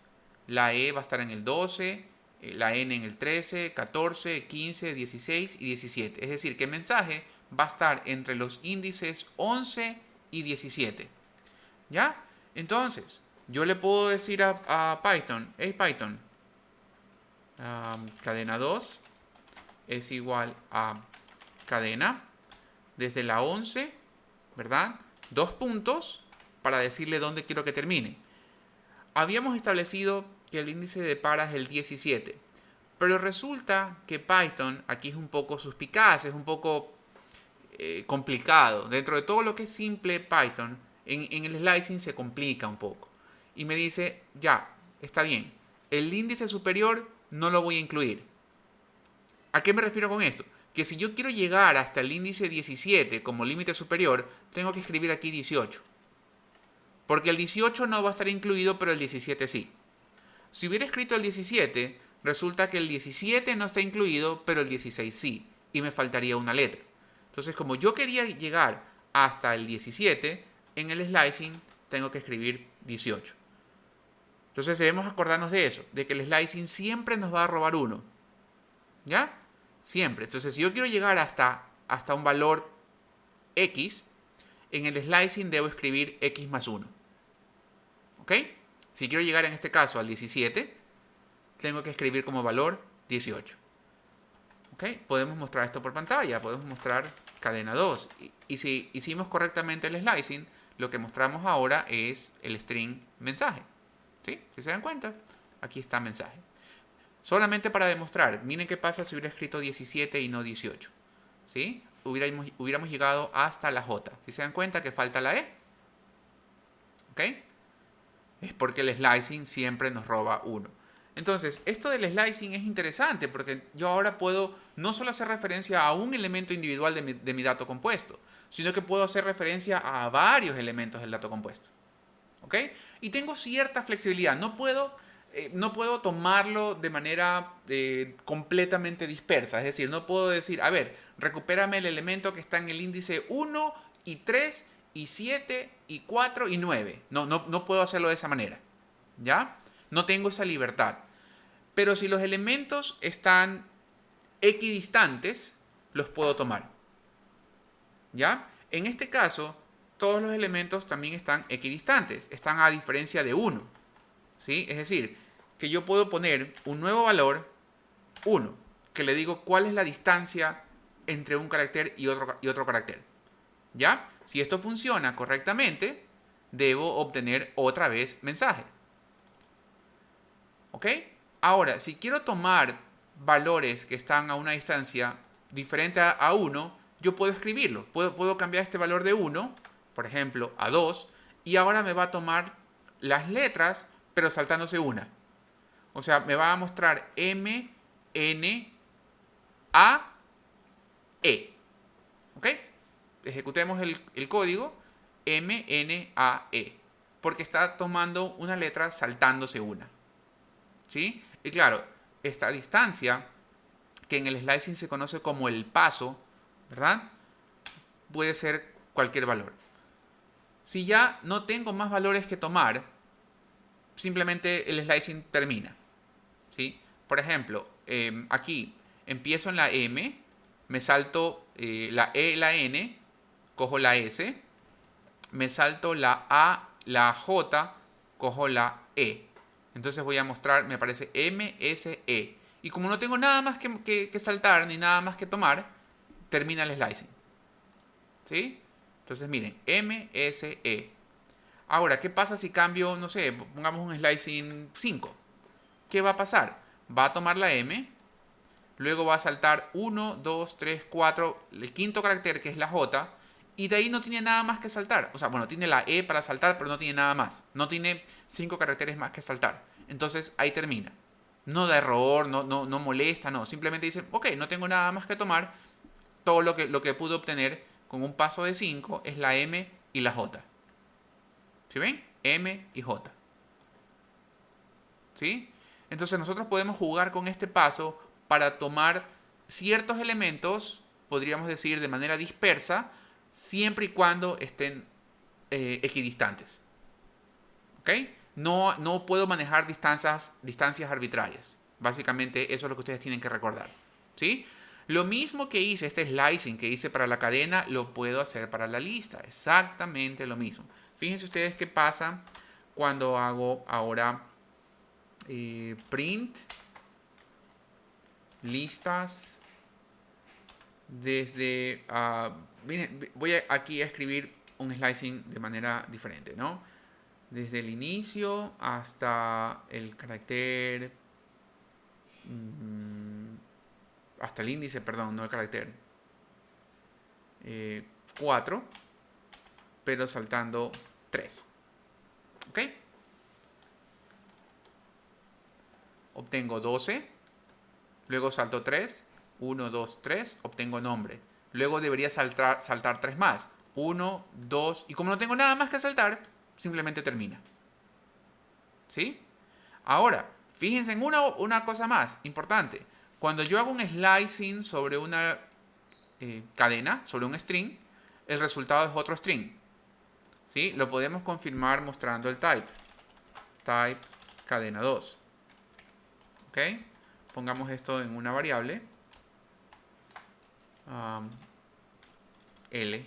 Speaker 1: la E va a estar en el 12, la N en el 13, 14, 15, 16 y 17. Es decir, que el mensaje va a estar entre los índices 11 y 17. ¿Ya? Entonces, yo le puedo decir a Python, hey Python, cadena 2 es igual a cadena desde la 11, ¿verdad? 2 puntos para decirle dónde quiero que termine. Habíamos establecido que el índice de para es el 17, pero resulta que Python aquí es un poco suspicaz, es un poco complicado. Dentro de todo lo que es simple Python, en el slicing se complica un poco. Y me dice, ya, está bien, el índice superior no lo voy a incluir. ¿A qué me refiero con esto? Que si yo quiero llegar hasta el índice 17 como límite superior, tengo que escribir aquí 18. Porque el 18 no va a estar incluido, pero el 17 sí. Si hubiera escrito el 17, resulta que el 17 no está incluido, pero el 16 sí. Y me faltaría una letra. Entonces, como yo quería llegar hasta el 17, en el slicing tengo que escribir 18. Entonces debemos acordarnos de eso, de que el slicing siempre nos va a robar 1. ¿Ya? Siempre. Entonces, si yo quiero llegar hasta un valor X, en el slicing debo escribir X más 1. ¿Ok? Si quiero llegar en este caso al 17, tengo que escribir como valor 18. ¿Ok? Podemos mostrar esto por pantalla. Podemos mostrar cadena 2. Y si hicimos correctamente el slicing, lo que mostramos ahora es el string mensaje. ¿Sí? Si se dan cuenta, aquí está mensaje. Solamente para demostrar, miren qué pasa si hubiera escrito 17 y no 18. ¿Sí? Hubiéramos llegado hasta la J. Si se dan cuenta que falta la E. ¿Ok? Es porque el slicing siempre nos roba 1. Entonces, esto del slicing es interesante porque yo ahora puedo no solo hacer referencia a un elemento individual de mi dato compuesto, sino que puedo hacer referencia a varios elementos del dato compuesto. ¿Ok? Y tengo cierta flexibilidad. No puedo tomarlo de manera completamente dispersa. Es decir, no puedo decir, a ver, recupérame el elemento que está en el índice 1 y 3 y 7 y 4 y 9. No puedo hacerlo de esa manera. ¿Ya? No tengo esa libertad. Pero si los elementos están equidistantes, los puedo tomar. ¿Ya? En este caso, todos los elementos también están equidistantes. Están a diferencia de 1. ¿Sí? Es decir, que yo puedo poner un nuevo valor, 1, que le digo cuál es la distancia entre un carácter y otro carácter. ¿Ya? Si esto funciona correctamente, debo obtener otra vez mensaje. ¿Ok? Ahora, si quiero tomar valores que están a una distancia diferente a 1, yo puedo escribirlo. Puedo cambiar este valor de 1, por ejemplo, a 2, y ahora me va a tomar las letras, pero saltándose una. O sea, me va a mostrar M, N, A, E. ¿Ok? Ejecutemos el código M, N, A, E. Porque está tomando una letra saltándose una. ¿Sí? Y claro, esta distancia, que en el slicing se conoce como el paso, ¿verdad? Puede ser cualquier valor. Si ya no tengo más valores que tomar, simplemente el slicing termina. ¿Sí? Por ejemplo, aquí empiezo en la M, me salto la E, la N, cojo la S, me salto la A, la J, cojo la E. Entonces voy a mostrar, me aparece M, S, E. Y como no tengo nada más que saltar, ni nada más que tomar, termina el slicing. ¿Sí? Entonces miren, M, S, E. Ahora, ¿qué pasa si cambio, no sé, pongamos un slicing 5? ¿Qué va a pasar? Va a tomar la M, luego va a saltar 1, 2, 3, 4, el quinto carácter que es la J, y de ahí no tiene nada más que saltar. O sea, bueno, tiene la E para saltar, pero no tiene nada más. No tiene 5 caracteres más que saltar. Entonces ahí termina. No da error, no molesta, no. Simplemente dice, ok, no tengo nada más que tomar. Todo lo que pude obtener con un paso de 5 es la M y la J. ¿Sí ven? M y J. ¿Sí? Entonces nosotros podemos jugar con este paso para tomar ciertos elementos, podríamos decir de manera dispersa, siempre y cuando estén equidistantes. ¿Ok? No puedo manejar distancias arbitrarias. Básicamente eso es lo que ustedes tienen que recordar. ¿Sí? Lo mismo que hice, este slicing que hice para la cadena, lo puedo hacer para la lista. Exactamente lo mismo. Fíjense ustedes qué pasa cuando hago ahora print listas desde... miren, voy aquí a escribir un slicing de manera diferente, ¿no? Desde el inicio hasta el carácter, hasta el índice, perdón, no el carácter, 4, pero saltando 3. ¿Ok? Obtengo 12, luego salto 3, 1, 2, 3, obtengo nombre. Luego debería saltar 3 más, 1, 2, y como no tengo nada más que saltar, simplemente termina. ¿Sí? Ahora, fíjense en una cosa más importante. Cuando yo hago un slicing sobre una cadena, sobre un string, el resultado es otro string. ¿Sí? Lo podemos confirmar mostrando el type. Type cadena 2. ¿Ok? Pongamos esto en una variable. L,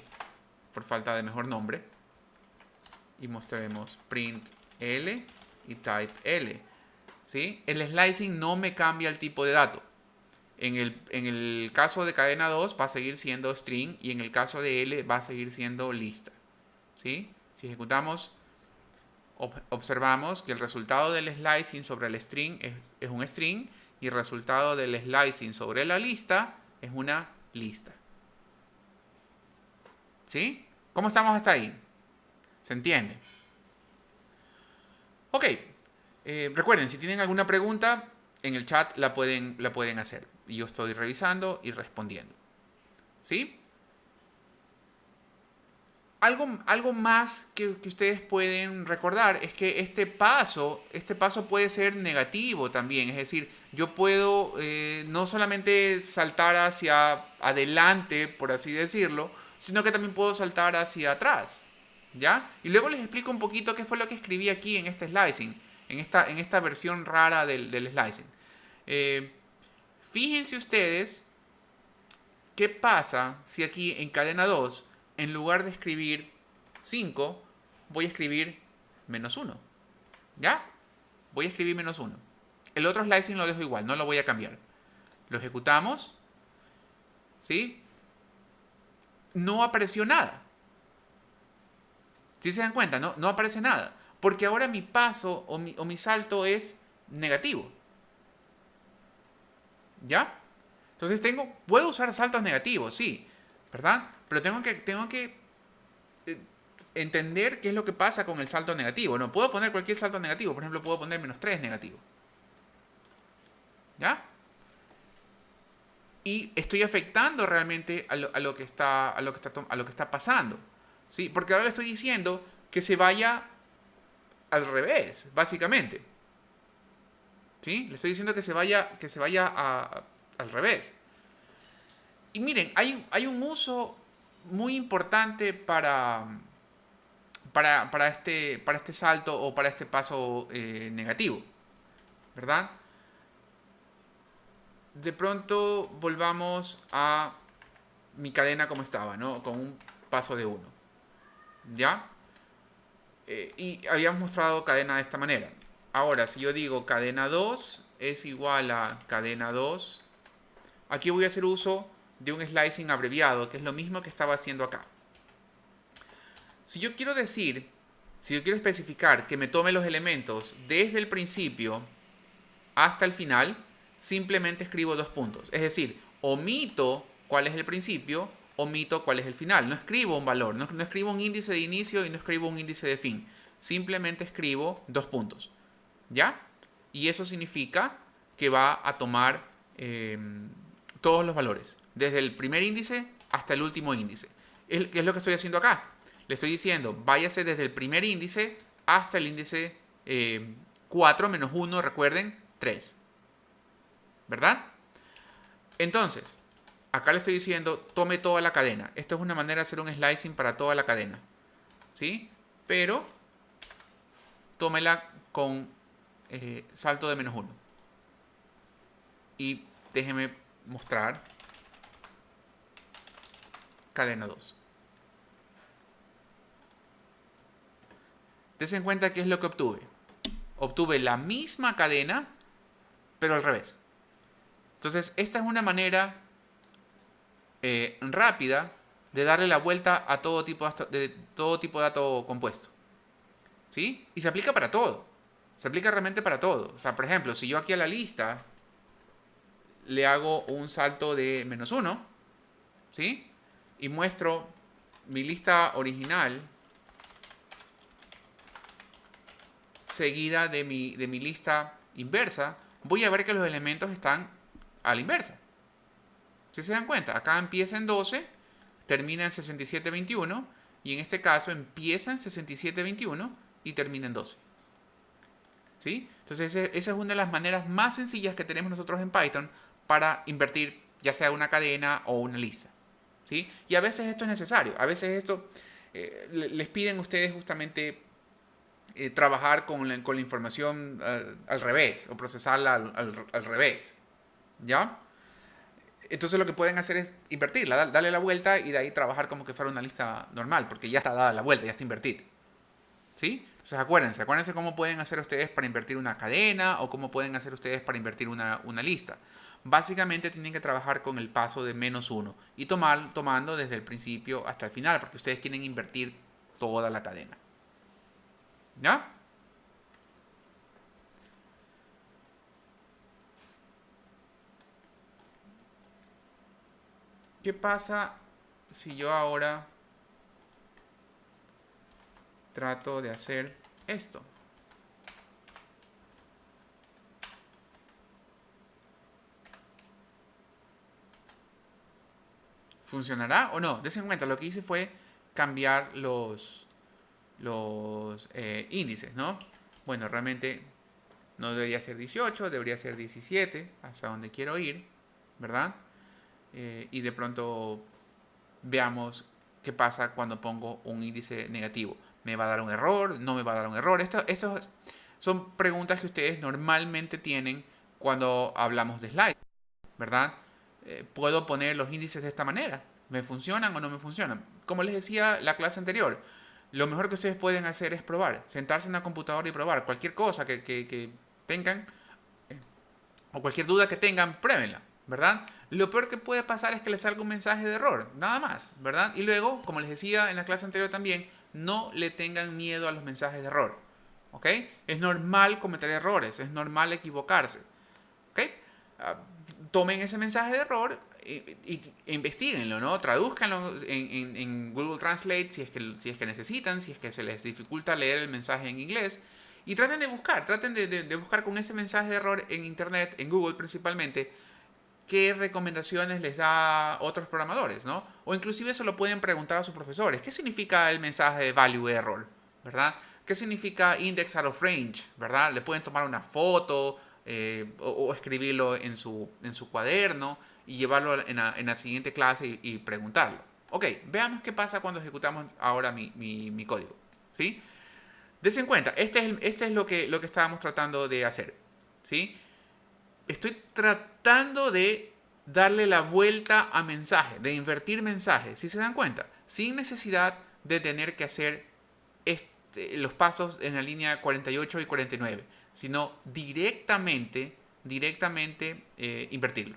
Speaker 1: por falta de mejor nombre. Y mostraremos print L y type L. ¿Sí? El slicing no me cambia el tipo de dato. En el caso de cadena 2 va a seguir siendo string y en el caso de L va a seguir siendo lista. ¿Sí? Si ejecutamos, observamos que el resultado del slicing sobre el string es un string y el resultado del slicing sobre la lista es una lista. ¿Sí? ¿Cómo estamos hasta ahí? ¿Se entiende? Ok. Recuerden, si tienen alguna pregunta, en el chat la pueden hacer. Y yo estoy revisando y respondiendo. ¿Sí? Algo más que ustedes pueden recordar es que este paso puede ser negativo también. Es decir, yo puedo no solamente saltar hacia adelante, por así decirlo, sino que también puedo saltar hacia atrás. ¿Ya? Y luego les explico un poquito qué fue lo que escribí aquí en este slicing, en esta versión rara del slicing. Fíjense ustedes qué pasa si aquí en cadena 2, en lugar de escribir 5, voy a escribir -1. ¿Ya? Voy a escribir -1. El otro slicing lo dejo igual, no lo voy a cambiar. Lo ejecutamos. ¿Sí? No apareció nada. ¿Sí se dan cuenta? No aparece nada. Porque ahora mi paso o mi salto es negativo. ¿Ya? Entonces puedo usar saltos negativos, sí, ¿verdad? Pero tengo que entender qué es lo que pasa con el salto negativo. No puedo poner cualquier salto negativo. Por ejemplo, puedo poner -3 negativo. ¿Ya? Y estoy afectando realmente a lo que está pasando. ¿Sí? Porque ahora le estoy diciendo que se vaya al revés, básicamente. ¿Sí? Le estoy diciendo que se vaya al revés. Y miren, hay un uso muy importante para este salto o para este paso negativo, ¿verdad? De pronto volvamos a mi cadena como estaba, ¿no? Con un paso de 1. ¿Ya? Y habíamos mostrado cadena de esta manera. Ahora, si yo digo cadena 2 es igual a cadena 2, aquí voy a hacer uso de un slicing abreviado, que es lo mismo que estaba haciendo acá. Si yo quiero especificar que me tome los elementos desde el principio hasta el final, simplemente escribo 2 puntos. Es decir, omito cuál es el principio, omito cuál es el final. No escribo un valor, no escribo un índice de inicio y no escribo un índice de fin. Simplemente escribo 2 puntos. ¿Ya? Y eso significa que va a tomar todos los valores, desde el primer índice hasta el último índice. ¿Qué es lo que estoy haciendo acá? Le estoy diciendo, váyase desde el primer índice hasta el índice 4 menos 1, recuerden, 3. ¿Verdad? Entonces, acá le estoy diciendo, tome toda la cadena. Esta es una manera de hacer un slicing para toda la cadena. ¿Sí? Pero, tómela con salto de -1. Y déjeme mostrar cadena 2. Dense en cuenta qué es lo que obtuve. Obtuve la misma cadena, pero al revés. Entonces, esta es una manera rápida de darle la vuelta a todo tipo de dato compuesto. ¿Sí? Y se aplica para todo. Se aplica realmente para todo. O sea, por ejemplo, si yo aquí a la lista le hago un salto de -1, ¿sí? Y muestro mi lista original seguida de mi lista inversa, voy a ver que los elementos están a la inversa. Si se dan cuenta, acá empieza en 12, termina en 6721, y en este caso empieza en 6721 y termina en 12. ¿Sí? Entonces esa es una de las maneras más sencillas que tenemos nosotros en Python para invertir ya sea una cadena o una lista. ¿Sí? Y a veces esto es necesario, a veces esto les piden a ustedes justamente trabajar con la información al revés o procesarla al revés. ¿Ya? Entonces lo que pueden hacer es invertirla, darle la vuelta y de ahí trabajar como que fuera una lista normal, porque ya está dada la vuelta, ya está invertida. ¿Sí? Entonces acuérdense cómo pueden hacer ustedes para invertir una cadena o cómo pueden hacer ustedes para invertir una lista. Básicamente tienen que trabajar con el paso de -1 y tomando desde el principio hasta el final, porque ustedes quieren invertir toda la cadena. ¿Ya? ¿Qué pasa si yo ahora trato de hacer esto? ¿Funcionará o no? Desen cuenta, lo que hice fue cambiar los índices, ¿no? Bueno, realmente no debería ser 18, debería ser 17, hasta donde quiero ir, ¿verdad? Y de pronto veamos qué pasa cuando pongo un índice negativo. ¿Me va a dar un error? ¿No me va a dar un error? Estos son preguntas que ustedes normalmente tienen cuando hablamos de slide, ¿verdad? Puedo poner los índices de esta manera. ¿Me funcionan o no me funcionan? Como les decía la clase anterior, lo mejor que ustedes pueden hacer es probar, sentarse en la computadora y probar cualquier cosa que tengan o cualquier duda que tengan, pruébenla, ¿verdad? Lo peor que puede pasar es que les salga un mensaje de error, nada más, ¿verdad? Y luego, como les decía en la clase anterior también, no le tengan miedo a los mensajes de error, ¿ok? Es normal cometer errores, es normal equivocarse, ¿ok? Tomen ese mensaje de error e investiguenlo, ¿no? Tradúzcanlo en Google Translate si es que necesitan, si es que se les dificulta leer el mensaje en inglés. Y traten de buscar con ese mensaje de error en Internet, en Google principalmente, qué recomendaciones les da otros programadores, ¿no? O inclusive se lo pueden preguntar a sus profesores. ¿Qué significa el mensaje de value error? ¿Verdad? ¿Qué significa index out of range? ¿Verdad? Le pueden tomar una foto o escribirlo en su cuaderno y llevarlo en la siguiente clase y preguntarlo. Ok, veamos qué pasa cuando ejecutamos ahora mi código. ¿Sí? Desen cuenta, este es lo que estábamos tratando de hacer. ¿Sí? Estoy tratando de darle la vuelta a mensaje, de invertir mensaje, si se dan cuenta, sin necesidad de tener que hacer los pasos en la línea 48 y 49, sino directamente invertirlo.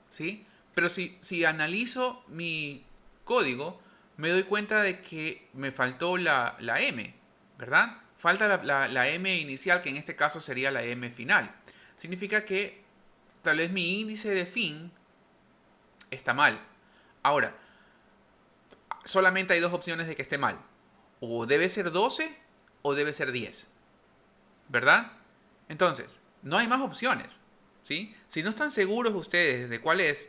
Speaker 1: ¿Sí? Pero si analizo mi código, me doy cuenta de que me faltó la M, ¿verdad? Falta la M inicial, que en este caso sería la M final. Significa que tal vez mi índice de fin está mal. Ahora, solamente hay dos opciones de que esté mal. O debe ser 12 o debe ser 10. ¿Verdad? Entonces, no hay más opciones. ¿Sí? Si no están seguros ustedes de cuál es,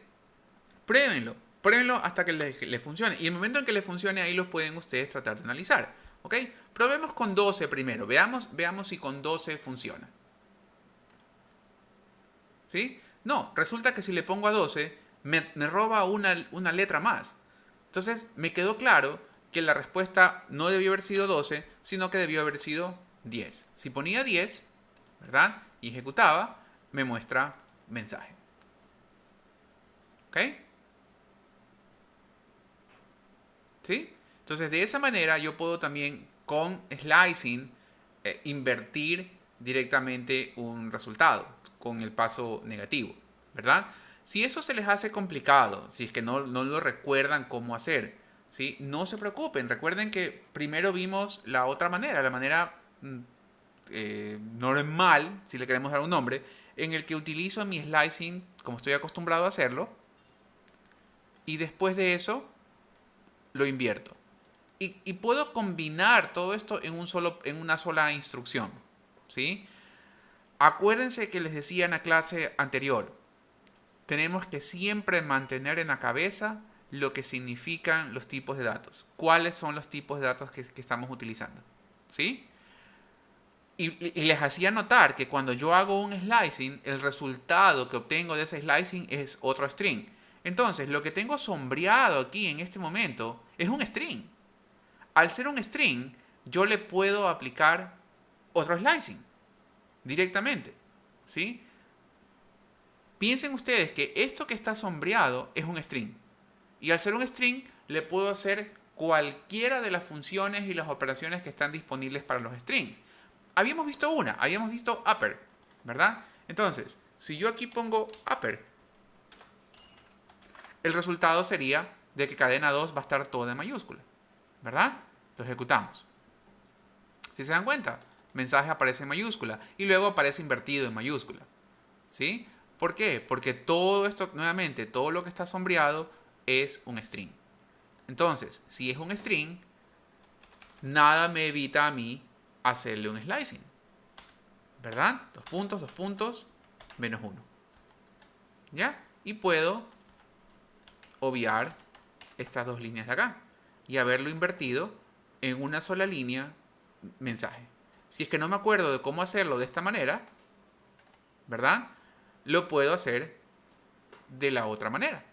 Speaker 1: pruébenlo. Pruébenlo hasta que les funcione. Y el momento en que les funcione, ahí los pueden ustedes tratar de analizar. ¿Ok? Probemos con 12 primero. Veamos si con 12 funciona. ¿Sí? No, resulta que si le pongo a 12, me roba una letra más. Entonces, me quedó claro que la respuesta no debió haber sido 12, sino que debió haber sido 10. Si ponía 10, ¿verdad? Y ejecutaba, me muestra mensaje. ¿Ok? ¿Sí? Entonces, de esa manera yo puedo también con slicing invertir directamente un resultado con el paso negativo. ¿verdad? Si eso se les hace complicado, si es que no lo recuerdan cómo hacer, ¿sí? No se preocupen, recuerden que primero vimos la otra manera, la manera normal, si le queremos dar un nombre, en el que utilizo mi slicing como estoy acostumbrado a hacerlo, y después de eso lo invierto. Y puedo combinar todo esto en una sola instrucción, ¿sí? Acuérdense que les decía en la clase anterior, tenemos que siempre mantener en la cabeza lo que significan los tipos de datos. ¿Cuáles son los tipos de datos que estamos utilizando? ¿Sí? Y les hacía notar que cuando yo hago un slicing, el resultado que obtengo de ese slicing es otro string. Entonces, lo que tengo sombreado aquí en este momento es un string. Al ser un string, yo le puedo aplicar otro slicing directamente. ¿Sí? Piensen ustedes que esto que está sombreado es un string. Y al ser un string, le puedo hacer cualquiera de las funciones y las operaciones que están disponibles para los strings. Habíamos visto upper, ¿verdad? Entonces, si yo aquí pongo upper, el resultado sería de que cadena 2 va a estar toda en mayúscula, ¿verdad? Lo ejecutamos. Si se dan cuenta, mensaje aparece en mayúscula y luego aparece invertido en mayúscula. ¿Sí? ¿Por qué? Porque todo esto, nuevamente, todo lo que está sombreado es un string. Entonces, si es un string, nada me evita a mí hacerle un slicing. ¿Verdad? Dos puntos, menos 1. ¿Ya? Y puedo obviar estas dos líneas de acá y haberlo invertido en una sola línea mensaje. Si es que no me acuerdo de cómo hacerlo de esta manera, ¿verdad? Lo puedo hacer de la otra manera.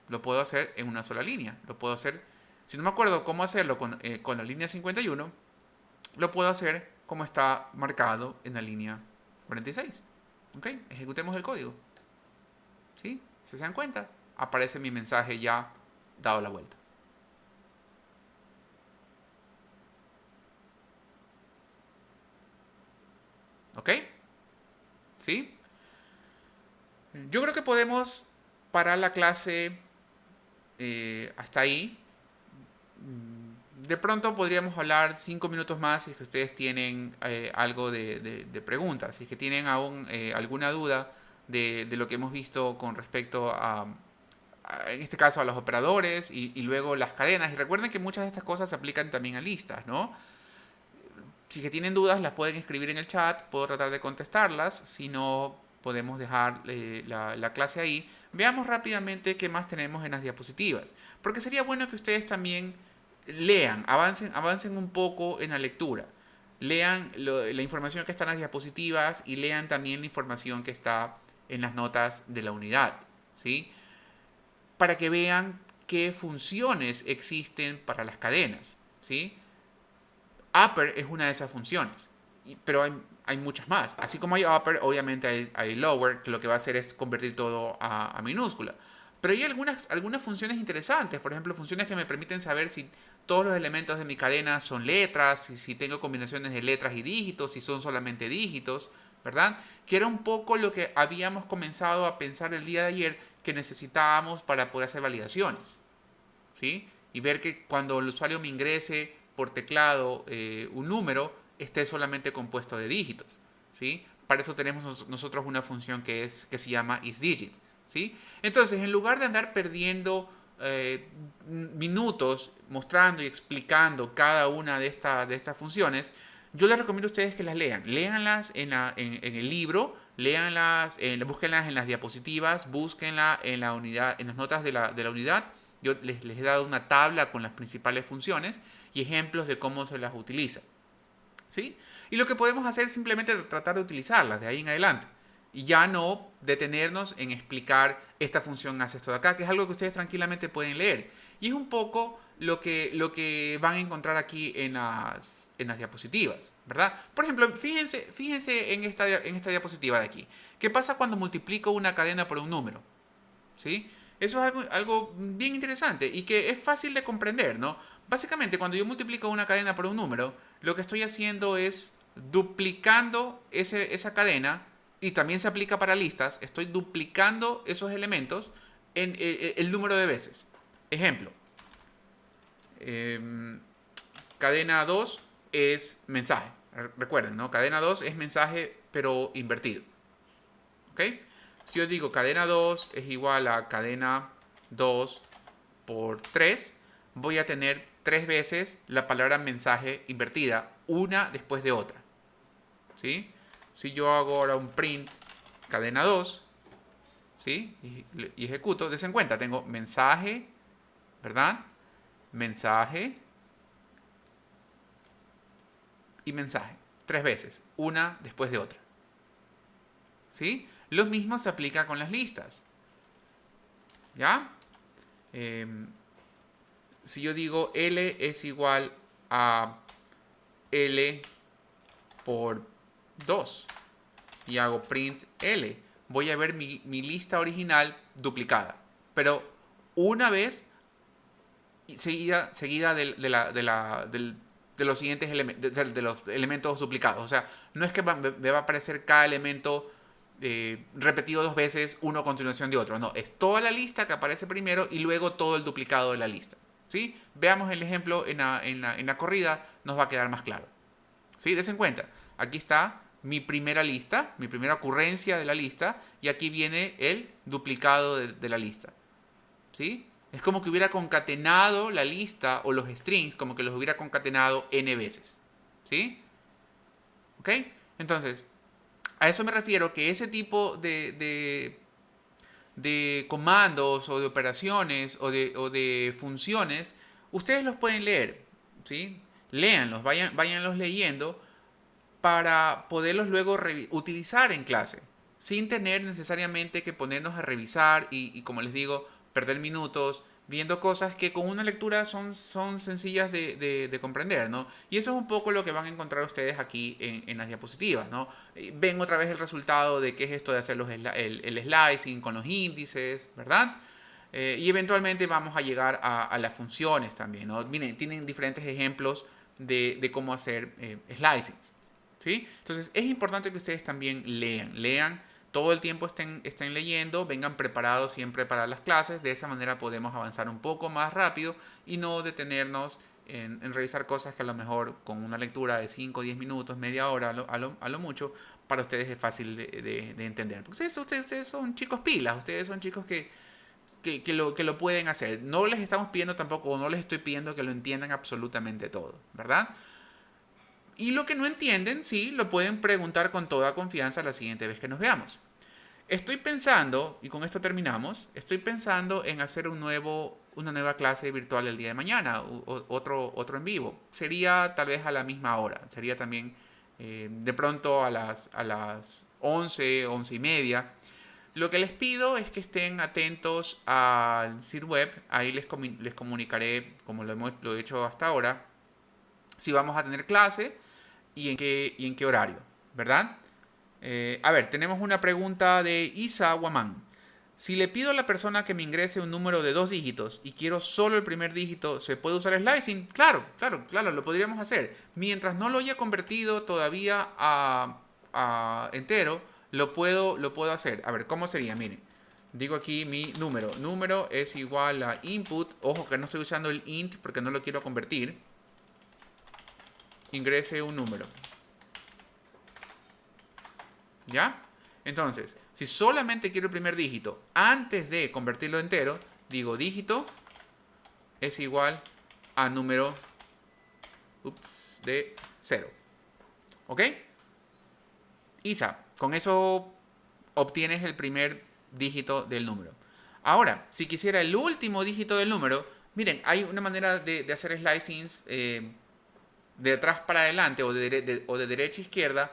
Speaker 1: Lo puedo hacer en una sola línea. Lo puedo hacer, si no me acuerdo cómo hacerlo con la línea 51, lo puedo hacer como está marcado en la línea 46. ¿Ok? Ejecutemos el código. ¿Sí? ¿Se dan cuenta? Aparece mi mensaje ya dado la vuelta. ¿Ok? ¿Sí? Yo creo que podemos parar la clase hasta ahí. De pronto podríamos hablar 5 minutos más si es que ustedes tienen algo de preguntas, si es que tienen aún alguna duda de lo que hemos visto con respecto en este caso, a los operadores y luego las cadenas. Y recuerden que muchas de estas cosas se aplican también a listas, ¿no? Si es que tienen dudas, las pueden escribir en el chat, puedo tratar de contestarlas, si no, podemos dejar la clase ahí. Veamos rápidamente qué más tenemos en las diapositivas, porque sería bueno que ustedes también lean, avancen un poco en la lectura. Lean la información que está en las diapositivas y lean también la información que está en las notas de la unidad, ¿sí? Para que vean qué funciones existen para las cadenas, ¿sí? Upper es una de esas funciones, pero hay muchas más. Así como hay upper, obviamente hay lower, que lo que va a hacer es convertir todo a minúscula. Pero hay algunas funciones interesantes, por ejemplo, funciones que me permiten saber si todos los elementos de mi cadena son letras, si tengo combinaciones de letras y dígitos, si son solamente dígitos, ¿verdad? Que era un poco lo que habíamos comenzado a pensar el día de ayer que necesitábamos para poder hacer validaciones, ¿sí? Y ver que cuando el usuario me ingrese por teclado un número, esté solamente compuesto de dígitos, ¿sí? Para eso tenemos nosotros una función que se llama isDigit, ¿sí? Entonces, en lugar de andar perdiendo minutos mostrando y explicando cada una de estas funciones, yo les recomiendo a ustedes que las lean. Léanlas en el libro, búsquenlas en las diapositivas, búsquenlas en la unidad, en las notas de la unidad. Yo les he dado una tabla con las principales funciones y ejemplos de cómo se las utiliza, ¿sí? Y lo que podemos hacer es simplemente tratar de utilizarlas de ahí en adelante. Y ya no detenernos en explicar esta función hace esto de acá, que es algo que ustedes tranquilamente pueden leer. Y es un poco lo que van a encontrar aquí en las diapositivas, ¿verdad? Por ejemplo, fíjense en esta diapositiva de aquí. ¿Qué pasa cuando multiplico una cadena por un número? ¿Sí? Eso es algo bien interesante y que es fácil de comprender, ¿no? Básicamente, cuando yo multiplico una cadena por un número, lo que estoy haciendo es duplicando esa cadena y también se aplica para listas, estoy duplicando esos elementos en el número de veces. Ejemplo, cadena 2 es mensaje. Recuerden, ¿no? Cadena 2 es mensaje, pero invertido. ¿Ok? Si yo digo cadena 2 es igual a cadena 2 por 3, voy a tener 3 veces la palabra mensaje invertida, una después de otra. ¿Sí? Si yo hago ahora un print cadena 2, ¿sí? Y ejecuto, des en cuenta, tengo mensaje, ¿verdad? Mensaje y mensaje. 3 veces, una después de otra. ¿Sí? Lo mismo se aplica con las listas. ¿Ya? Si yo digo L es igual a L por 2 y hago print L, voy a ver mi lista original duplicada. Pero una vez seguida de los siguientes elementos, de los elementos duplicados. O sea, no es que me va a aparecer cada elemento repetido 2 veces, uno a continuación de otro. No, es toda la lista que aparece primero y luego todo el duplicado de la lista. ¿Sí? Veamos el ejemplo en la corrida, nos va a quedar más claro. ¿Sí? Des en cuenta, aquí está mi primera lista, mi primera ocurrencia de la lista, y aquí viene el duplicado de la lista. ¿Sí? Es como que hubiera concatenado la lista o los strings, como que los hubiera concatenado n veces. ¿Sí? ¿Ok? Entonces, a eso me refiero, que ese tipo de comandos o de operaciones o de funciones, ustedes los pueden leer. ¿Sí? Léanlos, váyanlos leyendo para poderlos luego utilizar en clase, sin tener necesariamente que ponernos a revisar y como les digo, perder minutos viendo cosas que con una lectura son sencillas de comprender, ¿no? Y eso es un poco lo que van a encontrar ustedes aquí en las diapositivas, ¿no? Ven otra vez el resultado de qué es esto de hacer el slicing con los índices, ¿verdad? Y eventualmente vamos a llegar a las funciones también, ¿no? Miren, tienen diferentes ejemplos de cómo hacer slicings. ¿Sí? Entonces es importante que ustedes también lean, todo el tiempo estén leyendo, vengan preparados siempre para las clases, de esa manera podemos avanzar un poco más rápido y no detenernos en revisar cosas que a lo mejor con una lectura de 5 o 10 minutos, media hora a lo mucho, para ustedes es fácil de entender. Porque ustedes son chicos pilas, ustedes son chicos que lo pueden hacer. No les estamos pidiendo tampoco, o no les estoy pidiendo que lo entiendan absolutamente todo, ¿verdad? Y lo que no entienden, sí, lo pueden preguntar con toda confianza la siguiente vez que nos veamos. Estoy pensando, y con esto terminamos, estoy pensando en hacer una nueva clase virtual el día de mañana, otro en vivo. Sería tal vez a la misma hora, sería también de pronto a las 11, 11 y media. Lo que les pido es que estén atentos al sitio web, ahí les comunicaré, como lo he hecho hasta ahora, si vamos a tener clase y en qué horario, ¿verdad? A ver, tenemos una pregunta de Isa Guamán. Si le pido a la persona que me ingrese un número de 2 dígitos y quiero solo el primer dígito, ¿se puede usar slicing? Claro, lo podríamos hacer. Mientras no lo haya convertido todavía a entero, lo puedo hacer. A ver, ¿cómo sería? Miren, digo aquí mi número. Número es igual a input. Ojo que no estoy usando el int porque no lo quiero convertir. Ingrese un número. ¿Ya? Entonces, si solamente quiero el primer dígito antes de convertirlo entero, digo dígito es igual a número de 0. ¿Ok? Isa, con eso obtienes el primer dígito del número. Ahora, si quisiera el último dígito del número, miren, hay una manera de hacer slicings de atrás para adelante o de derecha a izquierda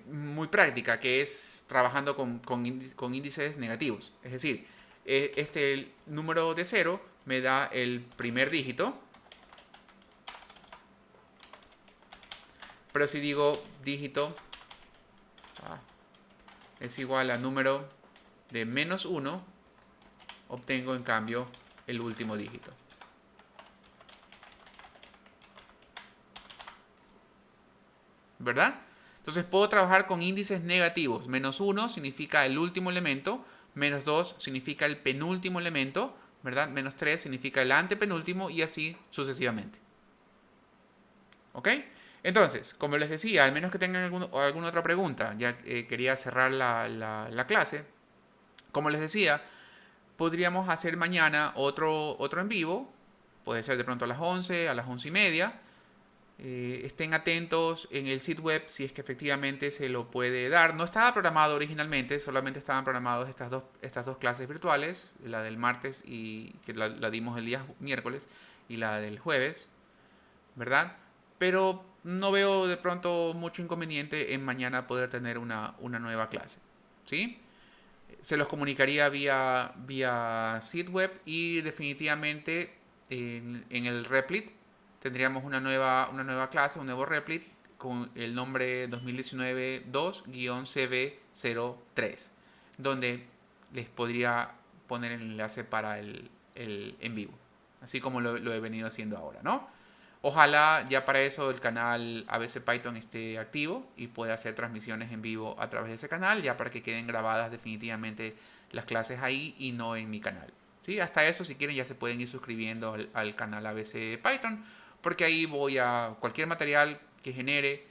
Speaker 1: muy práctica, que es trabajando con índices negativos. Es decir, el número de 0 me da el primer dígito, pero si digo dígito es igual a número de menos 1, obtengo en cambio el último dígito. ¿Verdad? Entonces puedo trabajar con índices negativos. -1 significa el último elemento, -2 significa el penúltimo elemento, ¿verdad? -3 significa el antepenúltimo y así sucesivamente. ¿Ok? Entonces, como les decía, al menos que tengan alguna otra pregunta, ya quería cerrar la clase. Como les decía, podríamos hacer mañana otro en vivo. Puede ser de pronto a las 11, a las 11:30. Estén atentos en el sitio web si es que efectivamente se lo puede dar. No estaba programado originalmente, solamente estaban programados estas dos clases virtuales, la del martes y que la dimos el día miércoles y la del jueves, ¿verdad? Pero no veo de pronto mucho inconveniente en mañana poder tener una nueva clase, ¿sí? Se los comunicaría vía sitio web y definitivamente en el Replit tendríamos una nueva clase, un nuevo Replit con el nombre 2019-2-CB03, donde les podría poner el enlace para el en vivo, así como lo he venido haciendo ahora, ¿no? Ojalá ya para eso el canal ABC Python esté activo y pueda hacer transmisiones en vivo a través de ese canal, ya para que queden grabadas definitivamente las clases ahí y no en mi canal. ¿Sí? Hasta eso, si quieren, ya se pueden ir suscribiendo al canal ABC Python, porque ahí voy a cualquier material que genere,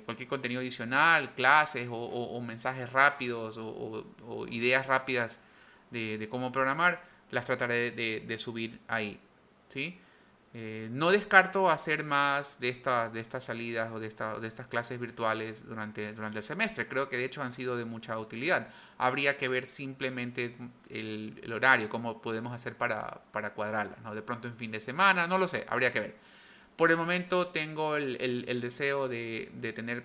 Speaker 1: cualquier contenido adicional, clases o mensajes rápidos o ideas rápidas de cómo programar, las trataré de subir ahí. ¿Sí? No descarto hacer más de estas salidas o de estas clases virtuales durante el semestre. Creo que de hecho han sido de mucha utilidad. Habría que ver simplemente el horario, cómo podemos hacer para cuadrarlas, ¿no? De pronto en fin de semana, no lo sé, habría que ver. Por el momento tengo el deseo de tener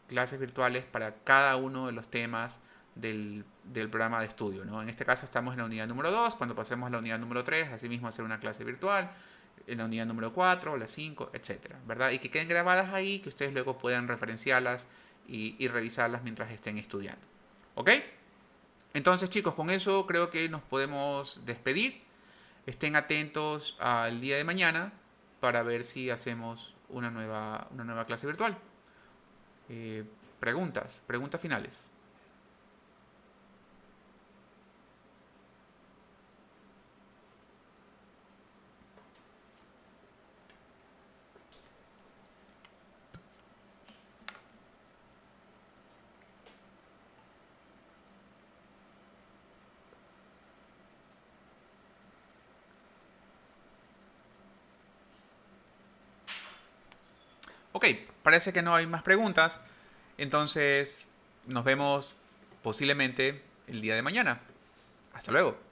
Speaker 1: clases virtuales para cada uno de los temas del programa de estudio, ¿no? En este caso estamos en la unidad número 2, cuando pasemos a la unidad número 3, asimismo hacer una clase virtual, en la unidad número 4, la 5, etcétera, ¿verdad? Y que queden grabadas ahí, que ustedes luego puedan referenciarlas y revisarlas mientras estén estudiando. ¿Ok? Entonces, chicos, con eso creo que nos podemos despedir. Estén atentos al día de mañana para ver si hacemos una nueva clase virtual. Preguntas finales. Ok, parece que no hay más preguntas. Entonces, nos vemos posiblemente el día de mañana. Hasta luego.